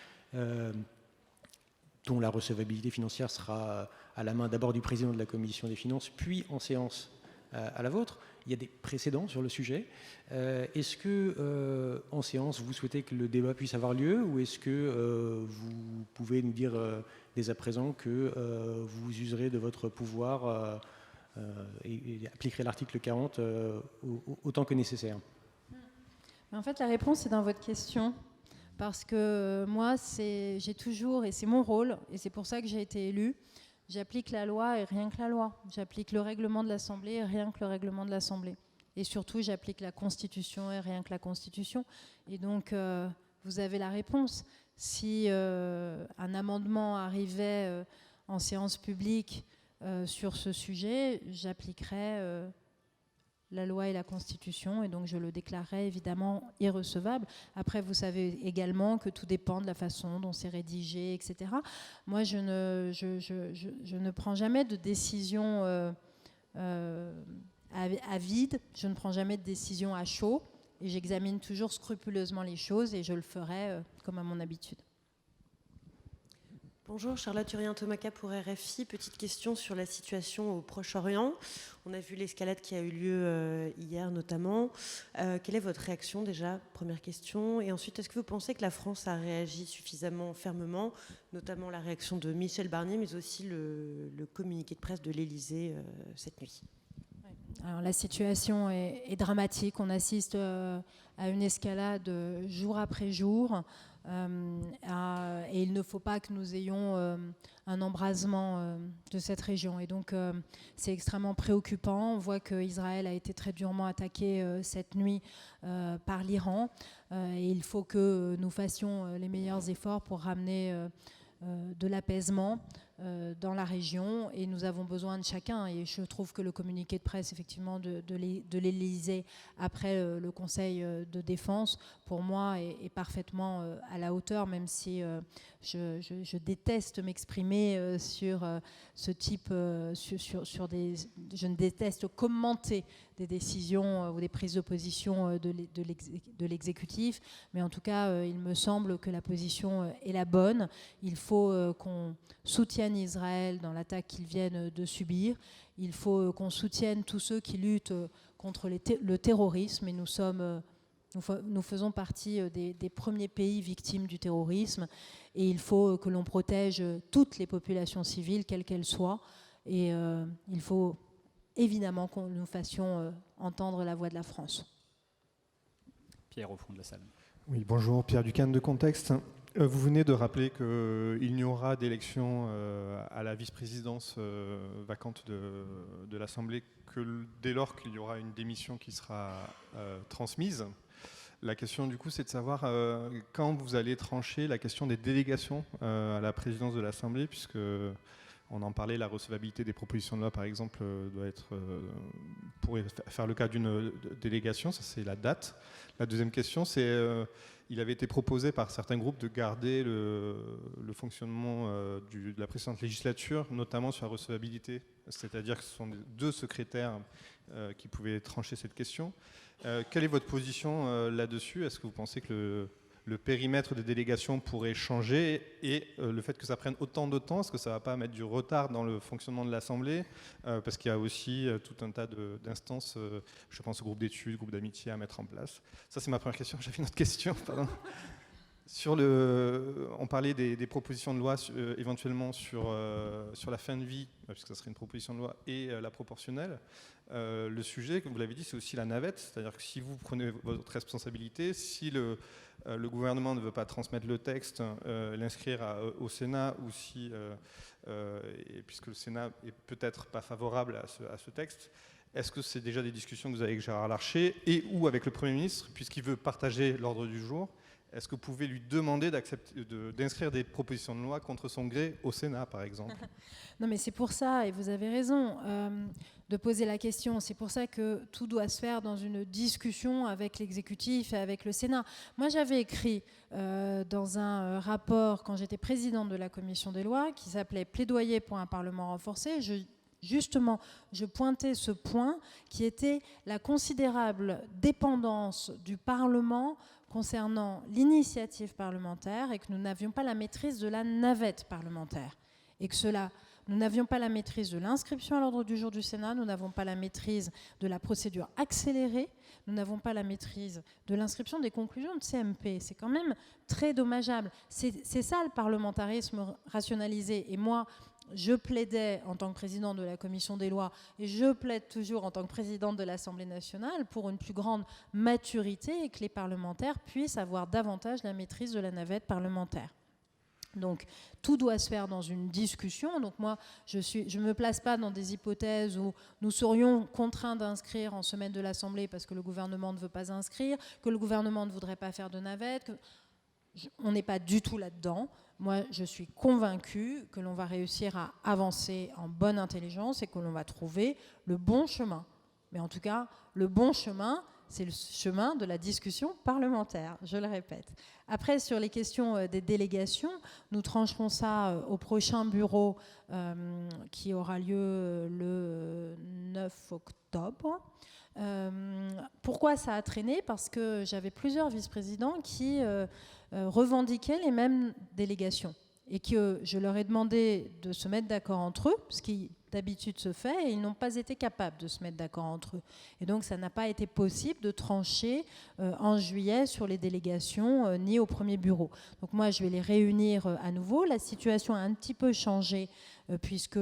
dont la recevabilité financière sera à la main d'abord du président de la commission des finances, puis en séance à la vôtre. Il y a des précédents sur le sujet. Est-ce que en séance, vous souhaitez que le débat puisse avoir lieu, ou est-ce que vous pouvez nous dire dès à présent que vous userez de votre pouvoir et appliquerez l'article 40 autant que nécessaire? En fait, la réponse est dans votre question. Parce que moi, j'ai toujours, et c'est mon rôle, et c'est pour ça que j'ai été élue, j'applique la loi et rien que la loi. J'applique le règlement de l'Assemblée et rien que le règlement de l'Assemblée. Et surtout, j'applique la Constitution et rien que la Constitution. Et donc, vous avez la réponse. Si un amendement arrivait en séance publique sur ce sujet, j'appliquerais la loi et la Constitution, et donc je le déclarerai évidemment irrecevable. Après, vous savez également que tout dépend de la façon dont c'est rédigé, etc. Moi, je ne prends jamais de décision à vide, je ne prends jamais de décision à chaud, et j'examine toujours scrupuleusement les choses, et je le ferai comme à mon habitude. Bonjour, Charlotte Urien-Tomaca pour RFI. Petite question sur la situation au Proche-Orient. On a vu l'escalade qui a eu lieu hier notamment. Quelle est votre réaction déjà? Première question. Et ensuite, est-ce que vous pensez que la France a réagi suffisamment fermement, notamment la réaction de Michel Barnier, mais aussi le communiqué de presse de l'Élysée cette nuit? Alors, la situation est dramatique. On assiste à une escalade jour après jour. Et il ne faut pas que nous ayons un embrasement de cette région. Et donc, c'est extrêmement préoccupant. On voit qu'Israël a été très durement attaqué cette nuit par l'Iran. Et il faut que nous fassions les meilleurs efforts pour ramener de l'apaisement dans la région, et nous avons besoin de chacun. Et je trouve que le communiqué de presse, effectivement, de l'Élysée après le Conseil de défense, pour moi, est parfaitement à la hauteur, même si je déteste m'exprimer sur ce type, je ne déteste commenter des décisions ou des prises de position de l'exécutif, mais en tout cas, il me semble que la position est la bonne. Il faut qu'on soutienne Israël dans l'attaque qu'ils viennent de subir. Il faut qu'on soutienne tous ceux qui luttent contre le terrorisme, et nous faisons partie des premiers pays victimes du terrorisme, et il faut que l'on protège toutes les populations civiles, quelles qu'elles soient, et il faut évidemment que nous fassions entendre la voix de la France. Pierre, au fond de la salle. Oui, bonjour, Pierre Ducan de Contexte. Vous venez de rappeler qu'il n'y aura d'élection à la vice-présidence vacante de l'Assemblée que dès lors qu'il y aura une démission qui sera transmise. La question du coup, c'est de savoir quand vous allez trancher la question des délégations à la présidence de l'Assemblée, puisque on en parlait, la recevabilité des propositions de loi, par exemple, pourrait faire le cas d'une délégation, ça c'est la date. La deuxième question, c'est il avait été proposé par certains groupes de garder le fonctionnement de la précédente législature, notamment sur la recevabilité, c'est-à-dire que ce sont deux secrétaires qui pouvaient trancher cette question. Quelle est votre position là-dessus? Est-ce que vous pensez que le périmètre des délégations pourrait changer et le fait que ça prenne autant de temps, est-ce que ça ne va pas mettre du retard dans le fonctionnement de l'Assemblée parce qu'il y a aussi tout un tas d'instances, je pense au groupe d'études, groupe d'amitié à mettre en place. Ça, c'est ma première question. J'avais une autre question, pardon. On parlait des propositions de loi éventuellement sur la fin de vie, puisque ça serait une proposition de loi, et la proportionnelle. Le sujet, comme vous l'avez dit, c'est aussi la navette, c'est-à-dire que si vous prenez votre responsabilité, si le gouvernement ne veut pas transmettre le texte, l'inscrire au Sénat, ou si, puisque le Sénat est peut-être pas favorable à ce texte, est-ce que c'est déjà des discussions que vous avez avec Gérard Larcher et ou avec le Premier ministre, puisqu'il veut partager l'ordre du jour? Est-ce que vous pouvez lui demander d'inscrire des propositions de loi contre son gré au Sénat, par exemple? Non, mais c'est pour ça, et vous avez raison, de poser la question. C'est pour ça que tout doit se faire dans une discussion avec l'exécutif et avec le Sénat. Moi, j'avais écrit dans un rapport, quand j'étais présidente de la Commission des lois, qui s'appelait « Plaidoyer pour un Parlement renforcé », justement, je pointais ce point qui était la considérable dépendance du Parlement concernant l'initiative parlementaire et que nous n'avions pas la maîtrise de la navette parlementaire. Et que nous n'avions pas la maîtrise de l'inscription à l'ordre du jour du Sénat, nous n'avons pas la maîtrise de la procédure accélérée, nous n'avons pas la maîtrise de l'inscription des conclusions de CMP. C'est quand même très dommageable. C'est ça le parlementarisme rationalisé. Et moi, je plaidais en tant que présidente de la Commission des lois et je plaide toujours en tant que présidente de l'Assemblée nationale pour une plus grande maturité et que les parlementaires puissent avoir davantage la maîtrise de la navette parlementaire. Donc, tout doit se faire dans une discussion. Donc, moi, je ne me place pas dans des hypothèses où nous serions contraints d'inscrire en semaine de l'Assemblée parce que le gouvernement ne veut pas inscrire, que le gouvernement ne voudrait pas faire de navette. On n'est pas du tout là-dedans. Moi, je suis convaincue que l'on va réussir à avancer en bonne intelligence et que l'on va trouver le bon chemin. Mais en tout cas, le bon chemin, c'est le chemin de la discussion parlementaire, je le répète. Après, sur les questions des délégations, nous trancherons ça au prochain bureau qui aura lieu le 9 octobre. Pourquoi ça a traîné? Parce que j'avais plusieurs vice-présidents qui revendiquaient les mêmes délégations et que je leur ai demandé de se mettre d'accord entre eux, ce qui d'habitude se fait, et ils n'ont pas été capables de se mettre d'accord entre eux. Et donc ça n'a pas été possible de trancher en juillet sur les délégations ni au premier bureau. Donc moi je vais les réunir à nouveau. La situation a un petit peu changé puisque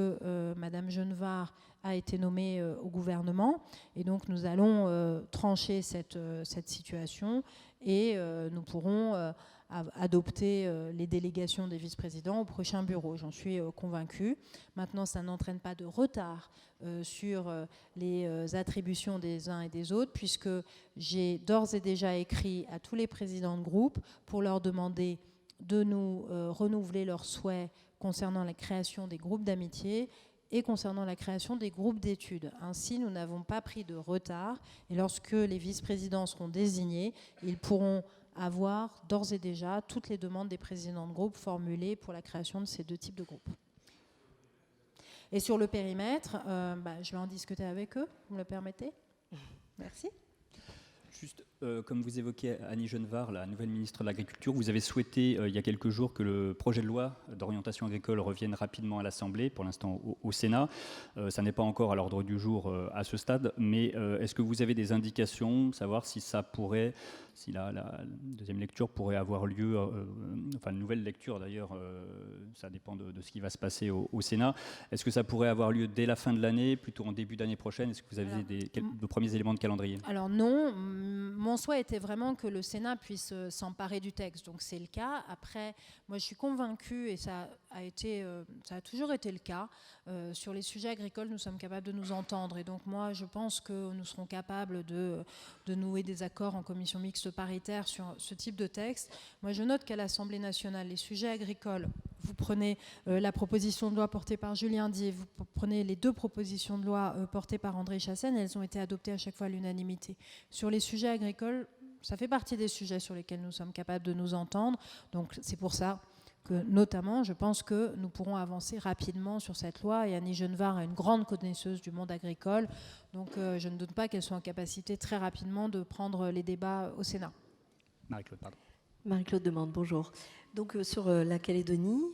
Madame Genevard a été nommée au gouvernement, et donc nous allons trancher cette situation et nous pourrons adopter les délégations des vice-présidents au prochain bureau. J'en suis convaincue. Maintenant, ça n'entraîne pas de retard sur les attributions des uns et des autres, puisque j'ai d'ores et déjà écrit à tous les présidents de groupe pour leur demander de nous renouveler leurs souhaits concernant la création des groupes d'amitié et concernant la création des groupes d'études. Ainsi, nous n'avons pas pris de retard, et lorsque les vice-présidents seront désignés, ils pourront avoir d'ores et déjà toutes les demandes des présidents de groupe formulées pour la création de ces deux types de groupes. Et sur le périmètre, je vais en discuter avec eux, vous me le permettez? Merci. Juste, comme vous évoquez Annie Genevard, la nouvelle ministre de l'Agriculture, vous avez souhaité il y a quelques jours que le projet de loi d'orientation agricole revienne rapidement à l'Assemblée, pour l'instant au Sénat. Ça n'est pas encore à l'ordre du jour à ce stade, mais est-ce que vous avez des indications, savoir si ça pourrait, si la deuxième lecture pourrait avoir lieu, enfin une nouvelle lecture d'ailleurs, ça dépend de ce qui va se passer au Sénat. Est-ce que ça pourrait avoir lieu dès la fin de l'année, plutôt en début d'année prochaine? Est-ce que vous avez de premiers éléments de calendrier? Alors non, mon souhait était vraiment que le Sénat puisse s'emparer du texte, donc c'est le cas. Après, moi je suis convaincue, et ça a toujours été le cas, sur les sujets agricoles, nous sommes capables de nous entendre, et donc moi je pense que nous serons capables de nouer des accords en commission mixte paritaire sur ce type de texte. Moi je note qu'à l'Assemblée nationale, les sujets agricoles, vous prenez la proposition de loi portée par Julien Dié, vous prenez les 2 propositions de loi portées par André Chassaigne, elles ont été adoptées à chaque fois à l'unanimité. Sur les sujets agricoles, ça fait partie des sujets sur lesquels nous sommes capables de nous entendre. Donc c'est pour ça que, notamment, je pense que nous pourrons avancer rapidement sur cette loi. Et Annie Genevard est une grande connaisseuse du monde agricole. Donc je ne doute pas qu'elle soit en capacité très rapidement de prendre les débats au Sénat. Marie-Claude, pardon. Marie-Claude demande, bonjour. Donc sur la Calédonie,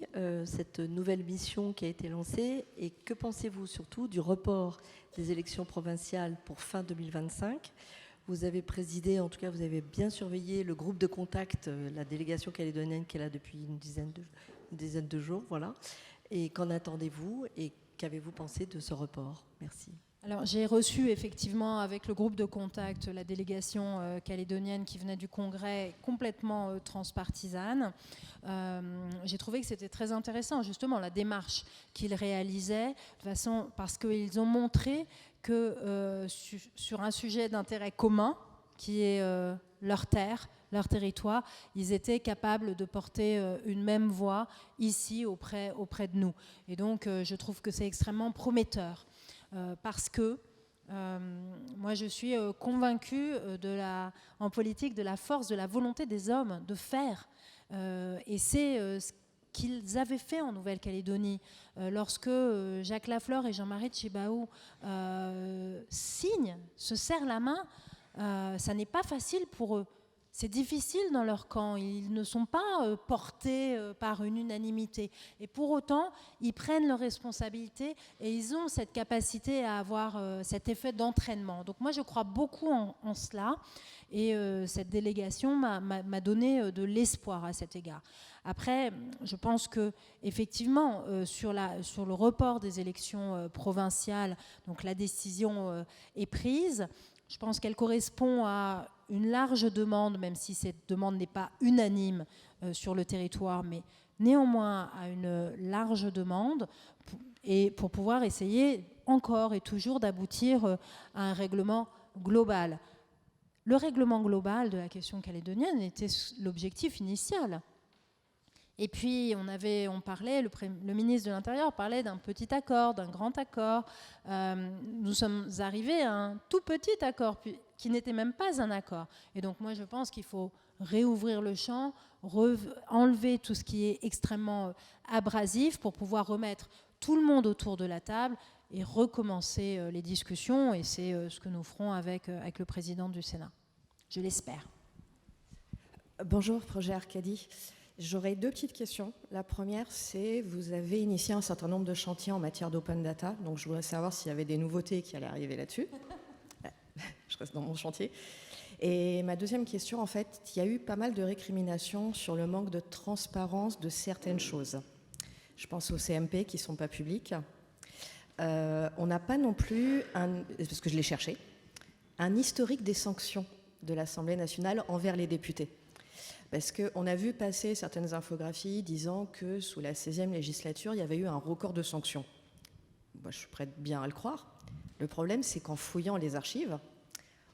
cette nouvelle mission qui a été lancée, et que pensez-vous surtout du report des élections provinciales pour fin 2025 ? Vous avez présidé, en tout cas vous avez bien surveillé le groupe de contact, la délégation calédonienne qui est là depuis une dizaine de jours, voilà. Et qu'en attendez-vous et qu'avez-vous pensé de ce report? Merci. Alors j'ai reçu effectivement avec le groupe de contact la délégation calédonienne qui venait du Congrès, complètement transpartisane. J'ai trouvé que c'était très intéressant justement la démarche qu'ils réalisaient, de façon, parce qu'ils ont montré que sur un sujet d'intérêt commun, qui est leur terre, leur territoire, ils étaient capables de porter une même voix ici auprès de nous. Et donc je trouve que c'est extrêmement prometteur. Parce que moi je suis convaincue en politique de la force, de la volonté des hommes de faire. Et c'est ce qu'ils avaient fait en Nouvelle-Calédonie. Lorsque Jacques Lafleur et Jean-Marie Tjibaou signent, se serrent la main, ça n'est pas facile pour eux. C'est difficile dans leur camp, ils ne sont pas portés par une unanimité. Et pour autant, ils prennent leurs responsabilités et ils ont cette capacité à avoir cet effet d'entraînement. Donc moi, je crois beaucoup en cela et cette délégation m'a donné de l'espoir à cet égard. Après, je pense qu'effectivement, sur le report des élections provinciales, donc la décision est prise. Je pense qu'elle correspond à une large demande, même si cette demande n'est pas unanime sur le territoire, mais néanmoins à une large demande, et pour pouvoir essayer encore et toujours d'aboutir à un règlement global. Le règlement global de la question calédonienne était l'objectif initial. Et puis, on parlait, le ministre de l'Intérieur parlait d'un petit accord, d'un grand accord. Nous sommes arrivés à un tout petit accord, qui n'était même pas un accord. Et donc, moi, je pense qu'il faut réouvrir le champ, enlever tout ce qui est extrêmement abrasif pour pouvoir remettre tout le monde autour de la table et recommencer les discussions. Et c'est ce que nous ferons avec le président du Sénat. Je l'espère. Bonjour, Projet Arcadie. J'aurais 2 petites questions. La première, c'est vous avez initié un certain nombre de chantiers en matière d'open data. Donc, je voudrais savoir s'il y avait des nouveautés qui allaient arriver là-dessus. Je reste dans mon chantier. Et ma deuxième question, en fait, il y a eu pas mal de récriminations sur le manque de transparence de certaines choses. Je pense aux CMP qui ne sont pas publics. On n'a pas non plus, parce que je l'ai cherché, un historique des sanctions de l'Assemblée nationale envers les députés. Parce qu'on a vu passer certaines infographies disant que sous la 16e législature, il y avait eu un record de sanctions. Moi, je suis prête bien à le croire. Le problème, c'est qu'en fouillant les archives,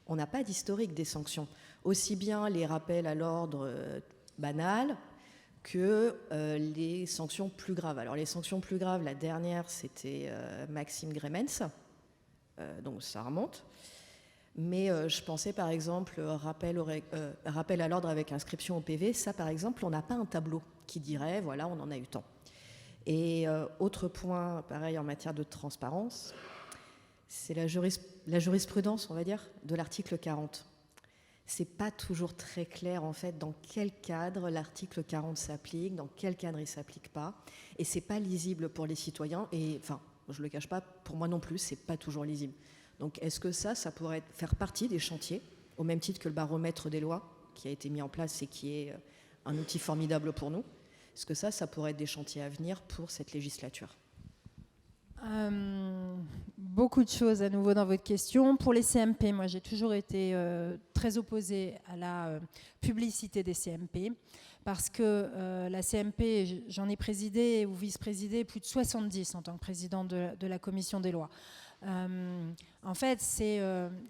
on n'a pas d'historique des sanctions. Aussi bien les rappels à l'ordre banals que les sanctions plus graves. Alors les sanctions plus graves, la dernière, c'était Maxime Gremens, donc ça remonte. Mais je pensais par exemple rappel à l'ordre avec inscription au PV, ça par exemple, on n'a pas un tableau qui dirait voilà, on en a eu tant. Et autre point, pareil en matière de transparence, c'est la jurisprudence, on va dire, de l'article 40. c'est pas toujours très clair en fait dans quel cadre l'article 40 s'applique, dans quel cadre il s'applique pas, et c'est pas lisible pour les citoyens. Et enfin, je le cache pas, pour moi non plus, c'est pas toujours lisible. Donc, est-ce que ça pourrait faire partie des chantiers, au même titre que le baromètre des lois qui a été mis en place et qui est un outil formidable pour nous? Est-ce que ça pourrait être des chantiers à venir pour cette législature? Beaucoup de choses à nouveau dans votre question. Pour les CMP, moi j'ai toujours été très opposée à la publicité des CMP parce que la CMP, j'en ai présidé ou vice-présidé plus de 70 en tant que présidente de la commission des lois. En fait, c'est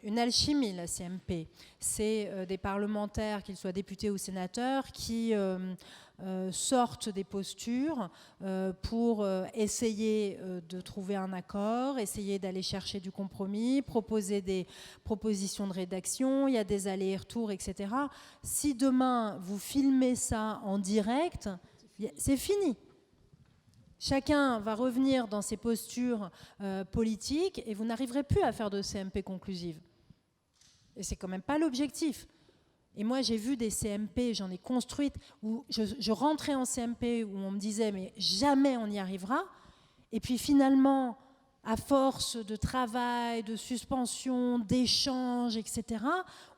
une alchimie, la CMP. C'est des parlementaires, qu'ils soient députés ou sénateurs, qui sortent des postures pour essayer de trouver un accord, essayer d'aller chercher du compromis, proposer des propositions de rédaction, il y a des allers-retours, etc. Si demain, vous filmez ça en direct, c'est fini. Chacun va revenir dans ses postures politiques et vous n'arriverez plus à faire de CMP conclusive. Et c'est quand même pas l'objectif. Et moi, j'ai vu des CMP, j'en ai construites, où je rentrais en CMP, où on me disait, mais jamais on y arrivera. Et puis finalement, à force de travail, de suspension, d'échanges, etc.,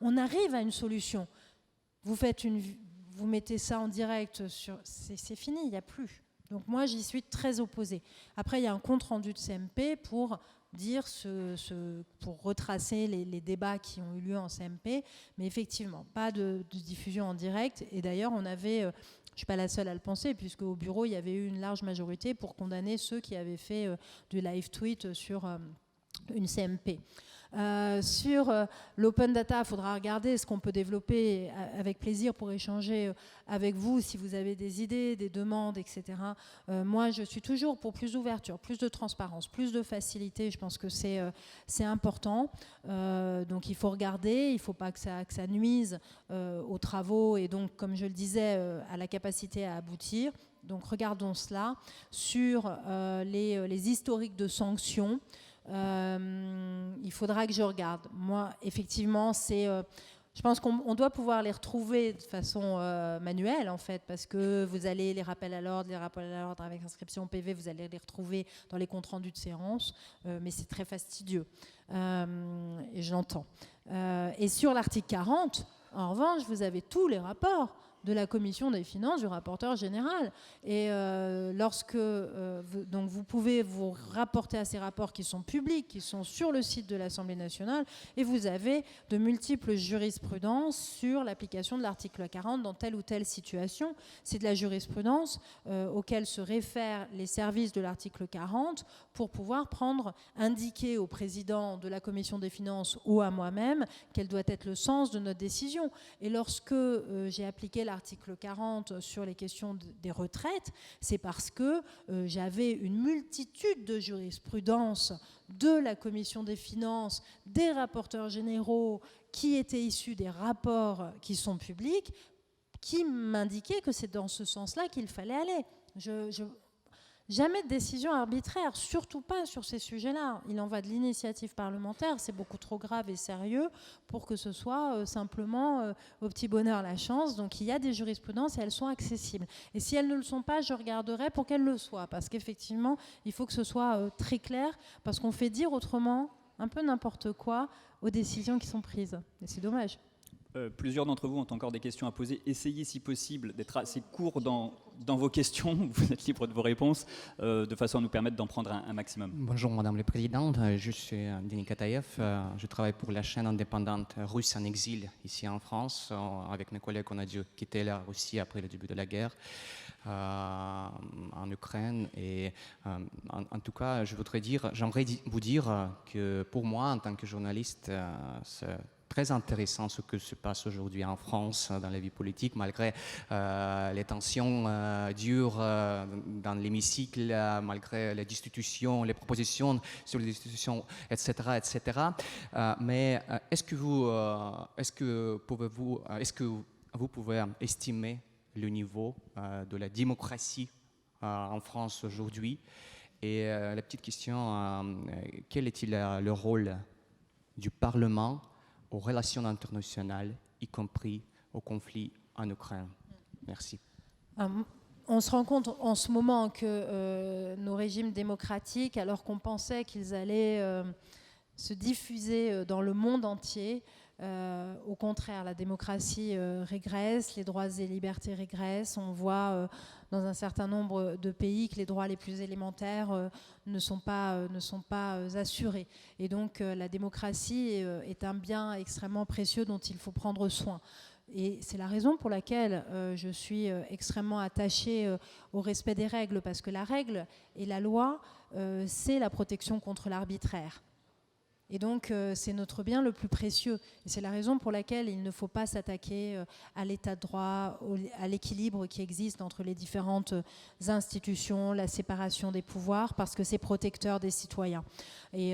on arrive à une solution. Vous mettez ça en direct, c'est fini, il n'y a plus. Donc moi, j'y suis très opposée. Après, il y a un compte-rendu de CMP pour dire pour retracer les débats qui ont eu lieu en CMP, mais effectivement, pas de diffusion en direct. Et d'ailleurs, on avait, je ne suis pas la seule à le penser, puisque au bureau, il y avait eu une large majorité pour condamner ceux qui avaient fait du live tweet sur une CMP. Sur l'open data, il faudra regarder ce qu'on peut développer avec plaisir pour échanger avec vous si vous avez des idées, des demandes, etc. Moi, je suis toujours pour plus d'ouverture, plus de transparence, plus de facilité. Je pense que c'est important. Donc, il faut regarder. Il ne faut pas que ça nuise aux travaux et donc, comme je le disais, à la capacité à aboutir. Donc, regardons cela. Sur les historiques de sanctions, il faudra que je regarde. Moi, effectivement, je pense qu'on doit pouvoir les retrouver de façon manuelle, en fait, parce que vous allez les rappels à l'ordre avec inscription PV, vous allez les retrouver dans les comptes rendus de séance, mais c'est très fastidieux. Et je l'entends. Et sur l'article 40, en revanche, vous avez tous les rapports de la commission des finances, du rapporteur général. Et lorsque donc vous pouvez vous rapporter à ces rapports qui sont publics, qui sont sur le site de l'Assemblée nationale, et vous avez de multiples jurisprudences sur l'application de l'article 40 dans telle ou telle situation. C'est de la jurisprudence auquel se réfèrent les services de l'article 40 pour pouvoir indiquer au président de la commission des finances ou à moi-même quel doit être le sens de notre décision. Et lorsque j'ai appliqué l'article 40 sur les questions des retraites, c'est parce que j'avais une multitude de jurisprudences de la commission des finances, des rapporteurs généraux qui étaient issus des rapports qui sont publics, qui m'indiquaient que c'est dans ce sens-là qu'il fallait aller. Jamais de décision arbitraire, surtout pas sur ces sujets-là. Il en va de l'initiative parlementaire, c'est beaucoup trop grave et sérieux pour que ce soit simplement au petit bonheur la chance. Donc il y a des jurisprudences et elles sont accessibles. Et si elles ne le sont pas, je regarderai pour qu'elles le soient. Parce qu'effectivement, il faut que ce soit très clair, parce qu'on fait dire autrement un peu n'importe quoi aux décisions qui sont prises. Et c'est dommage. Plusieurs d'entre vous ont encore des questions à poser. Essayez, si possible, d'être assez court dans vos questions. Vous êtes libre de vos réponses, de façon à nous permettre d'en prendre un maximum. Bonjour, Madame la Présidente. Je suis Denis Kataev. Je travaille pour la chaîne indépendante Russe en exil, ici en France. Avec mes collègues, on a dû quitter la Russie après le début de la guerre en Ukraine. Et en tout cas, j'aimerais vous dire que pour moi, en tant que journaliste, c'est très intéressant ce que se passe aujourd'hui en France dans la vie politique, malgré les tensions dures dans l'hémicycle, malgré les destitutions, les propositions sur les destitutions, etc., etc. Mais est-ce que vous pouvez estimer le niveau de la démocratie en France aujourd'hui? Et la petite question, quel est-il le rôle du Parlement aux relations internationales y compris au conflit en Ukraine? Merci. On se rend compte en ce moment que nos régimes démocratiques, alors qu'on pensait qu'ils allaient se diffuser dans le monde entier, au contraire, la démocratie régresse, les droits et libertés régressent. On voit dans un certain nombre de pays que les droits les plus élémentaires ne sont pas assurés. Et donc la démocratie est un bien extrêmement précieux dont il faut prendre soin. Et c'est la raison pour laquelle je suis extrêmement attachée au respect des règles, parce que la règle et la loi, c'est la protection contre l'arbitraire. Et donc, c'est notre bien le plus précieux. Et c'est la raison pour laquelle il ne faut pas s'attaquer à l'état de droit, à l'équilibre qui existe entre les différentes institutions, la séparation des pouvoirs, parce que c'est protecteur des citoyens. Et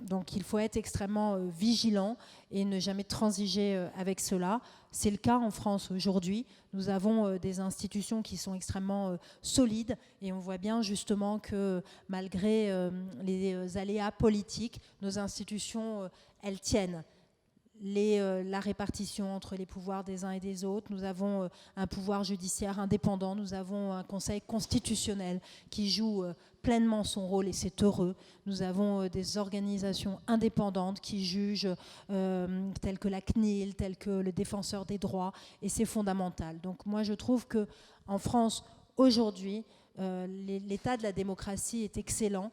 donc, il faut être extrêmement vigilant et ne jamais transiger avec cela. C'est le cas en France aujourd'hui. Nous avons des institutions qui sont extrêmement solides et on voit bien justement que malgré les aléas politiques, nos institutions, elles tiennent. La répartition entre les pouvoirs des uns et des autres. Nous avons un pouvoir judiciaire indépendant, nous avons un conseil constitutionnel qui joue pleinement son rôle et c'est heureux. Nous avons des organisations indépendantes qui jugent, telles que la CNIL, telles que le Défenseur des droits, et c'est fondamental. Donc moi je trouve qu'en France, aujourd'hui, l'état de la démocratie est excellent,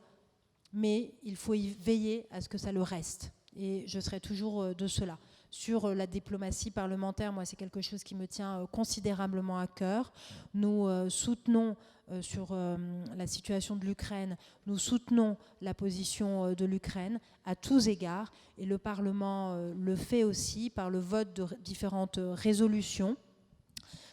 mais il faut y veiller à ce que ça le reste. Et je serai toujours de cela. Sur la diplomatie parlementaire, moi, c'est quelque chose qui me tient considérablement à cœur. Nous soutenons, sur la situation de l'Ukraine, nous soutenons la position de l'Ukraine à tous égards. Et le Parlement le fait aussi par le vote de différentes résolutions.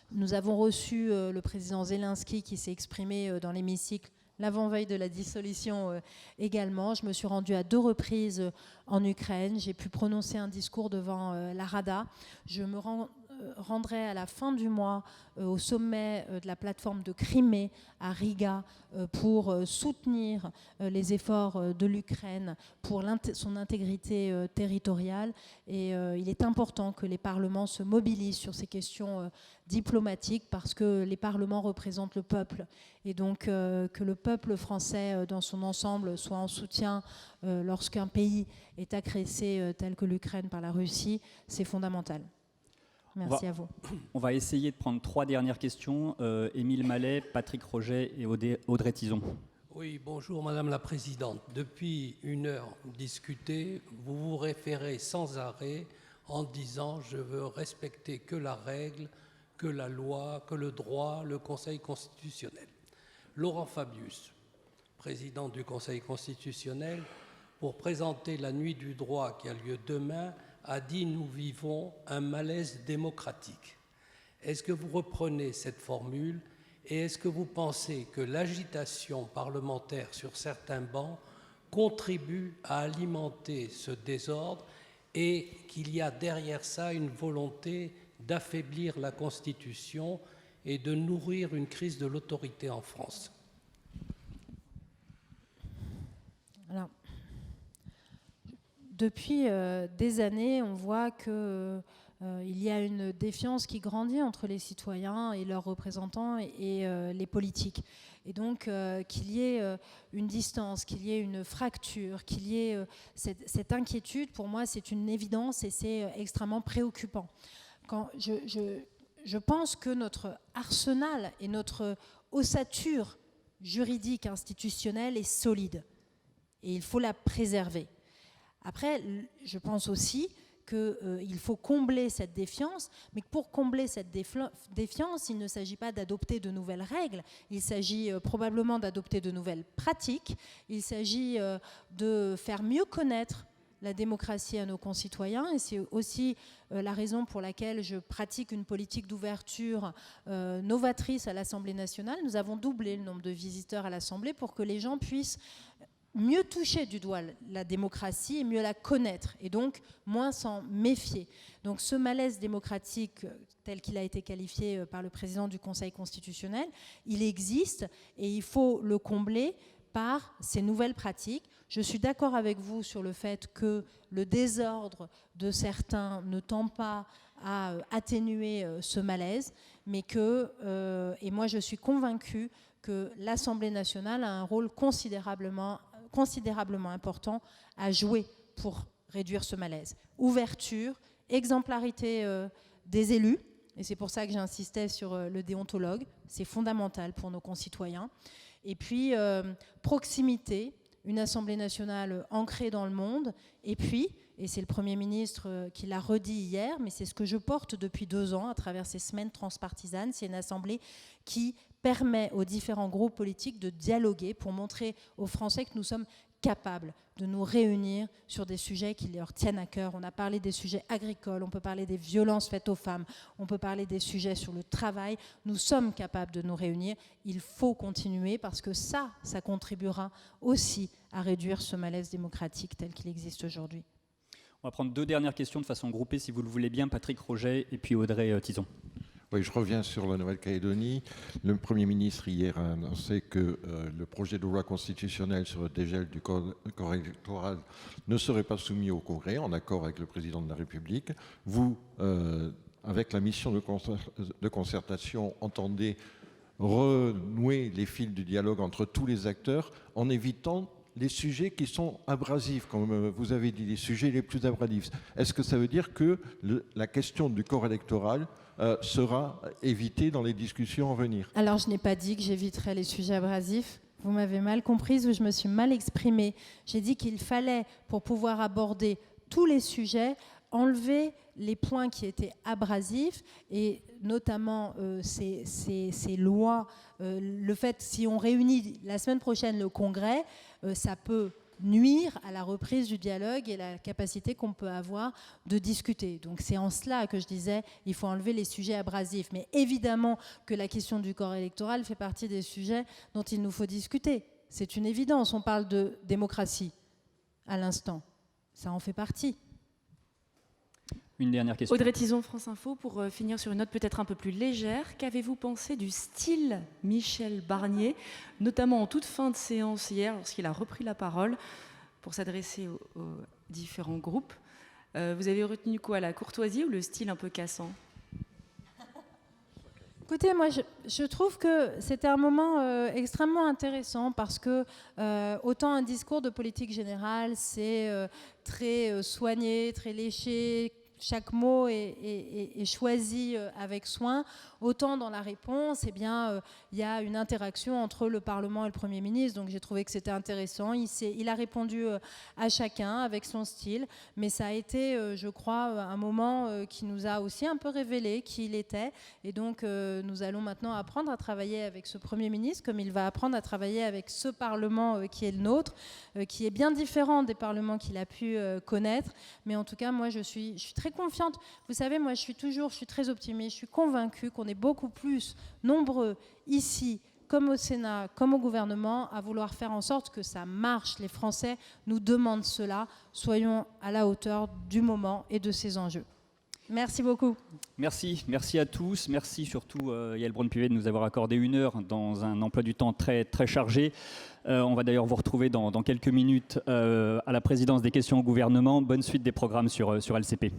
Nous avons reçu le président Zelensky qui s'est exprimé dans l'hémicycle l'avant-veille de la dissolution également. Je me suis rendue à 2 reprises en Ukraine. J'ai pu prononcer un discours devant la Rada. Je me rendrai à la fin du mois au sommet de la plateforme de Crimée à Riga pour soutenir les efforts de l'Ukraine pour son intégrité territoriale. Et il est important que les parlements se mobilisent sur ces questions diplomatiques parce que les parlements représentent le peuple. Et donc que le peuple français dans son ensemble soit en soutien lorsqu'un pays est agressé tel que l'Ukraine par la Russie, c'est fondamental. Merci à vous. On va essayer de prendre 3 dernières questions. Émile Mallet, Patrick Roget et Audrey Tison. Oui, bonjour Madame la Présidente. Depuis 1 heure discutée, vous vous référez sans arrêt en disant « je veux respecter que la règle, que la loi, que le droit, le Conseil constitutionnel ». Laurent Fabius, président du Conseil constitutionnel, pour présenter la nuit du droit qui a lieu demain, a dit « nous vivons un malaise démocratique ». Est-ce que vous reprenez cette formule et est-ce que vous pensez que l'agitation parlementaire sur certains bancs contribue à alimenter ce désordre et qu'il y a derrière ça une volonté d'affaiblir la Constitution et de nourrir une crise de l'autorité en France? Alors, depuis des années, on voit qu'il y a une défiance qui grandit entre les citoyens et leurs représentants et les politiques. Et donc qu'il y ait une distance, qu'il y ait une fracture, qu'il y ait cette inquiétude, pour moi c'est une évidence et c'est extrêmement préoccupant. Quand je pense que notre arsenal et notre ossature juridique institutionnelle est solide et il faut la préserver. Après, je pense aussi qu'il faut combler cette défiance, mais que pour combler cette défiance, il ne s'agit pas d'adopter de nouvelles règles, il s'agit probablement d'adopter de nouvelles pratiques, il s'agit de faire mieux connaître la démocratie à nos concitoyens, et c'est aussi la raison pour laquelle je pratique une politique d'ouverture novatrice à l'Assemblée nationale. Nous avons doublé le nombre de visiteurs à l'Assemblée pour que les gens puissent mieux toucher du doigt la démocratie et mieux la connaître, et donc moins s'en méfier. Donc ce malaise démocratique tel qu'il a été qualifié par le président du Conseil constitutionnel, il existe et il faut le combler par ces nouvelles pratiques. Je suis d'accord avec vous sur le fait que le désordre de certains ne tend pas à atténuer ce malaise, mais et moi je suis convaincue que l'Assemblée nationale a un rôle considérablement important à jouer pour réduire ce malaise. Ouverture, exemplarité des élus, et c'est pour ça que j'insistais sur le déontologue, c'est fondamental pour nos concitoyens. Et puis, proximité, une Assemblée nationale ancrée dans le monde, et puis, et c'est le Premier ministre qui l'a redit hier, mais c'est ce que je porte depuis 2 ans à travers ces semaines transpartisanes, c'est une Assemblée qui permet aux différents groupes politiques de dialoguer pour montrer aux Français que nous sommes capables de nous réunir sur des sujets qui leur tiennent à cœur. On a parlé des sujets agricoles, on peut parler des violences faites aux femmes, on peut parler des sujets sur le travail. Nous sommes capables de nous réunir. Il faut continuer parce que ça contribuera aussi à réduire ce malaise démocratique tel qu'il existe aujourd'hui. On va prendre 2 dernières questions de façon groupée, si vous le voulez bien. Patrick Roget et puis Audrey Tison. Oui, je reviens sur la Nouvelle-Calédonie. Le Premier ministre hier a annoncé que le projet de loi constitutionnelle sur le dégel du corps électoral ne serait pas soumis au Congrès, en accord avec le Président de la République. Vous, avec la mission de concertation, entendez renouer les fils du dialogue entre tous les acteurs en évitant les sujets qui sont abrasifs, comme vous avez dit, les sujets les plus abrasifs. Est-ce que ça veut dire que la question du corps électoral sera évitée dans les discussions à venir? Alors, je n'ai pas dit que j'éviterais les sujets abrasifs. Vous m'avez mal comprise ou je me suis mal exprimée. J'ai dit qu'il fallait, pour pouvoir aborder tous les sujets, enlever les points qui étaient abrasifs et notamment ces lois. Le fait, si on réunit la semaine prochaine le Congrès, ça peut nuire à la reprise du dialogue et la capacité qu'on peut avoir de discuter. Donc c'est en cela que je disais il faut enlever les sujets abrasifs. Mais évidemment que la question du corps électoral fait partie des sujets dont il nous faut discuter. C'est une évidence. On parle de démocratie à l'instant. Ça en fait partie. Une dernière question. Audrey Tison, France Info, pour finir sur une note peut-être un peu plus légère. Qu'avez-vous pensé du style Michel Barnier, notamment en toute fin de séance hier, lorsqu'il a repris la parole pour s'adresser aux différents groupes? Vous avez retenu quoi, la courtoisie ou le style un peu cassant? Écoutez, moi, je trouve que c'était un moment extrêmement intéressant parce que autant un discours de politique générale, c'est très soigné, très léché, chaque mot est choisi avec soin, autant dans la réponse, eh bien, il y a une interaction entre le Parlement et le Premier ministre, donc j'ai trouvé que c'était intéressant. Il a répondu à chacun avec son style, mais ça a été, je crois, un moment qui nous a aussi un peu révélé qui il était, et donc nous allons maintenant apprendre à travailler avec ce Premier ministre, comme il va apprendre à travailler avec ce Parlement qui est le nôtre, qui est bien différent des parlements qu'il a pu connaître, mais en tout cas, moi, je suis très confiante. Vous savez, moi, je suis très optimiste, je suis convaincue qu'on est beaucoup plus nombreux ici, comme au Sénat, comme au gouvernement, à vouloir faire en sorte que ça marche. Les Français nous demandent cela. Soyons à la hauteur du moment et de ces enjeux. Merci beaucoup. Merci à tous. Merci surtout Yael Braun-Pivet de nous avoir accordé 1 heure dans un emploi du temps très, très chargé. On va d'ailleurs vous retrouver dans quelques minutes à la présidence des questions au gouvernement. Bonne suite des programmes sur LCP.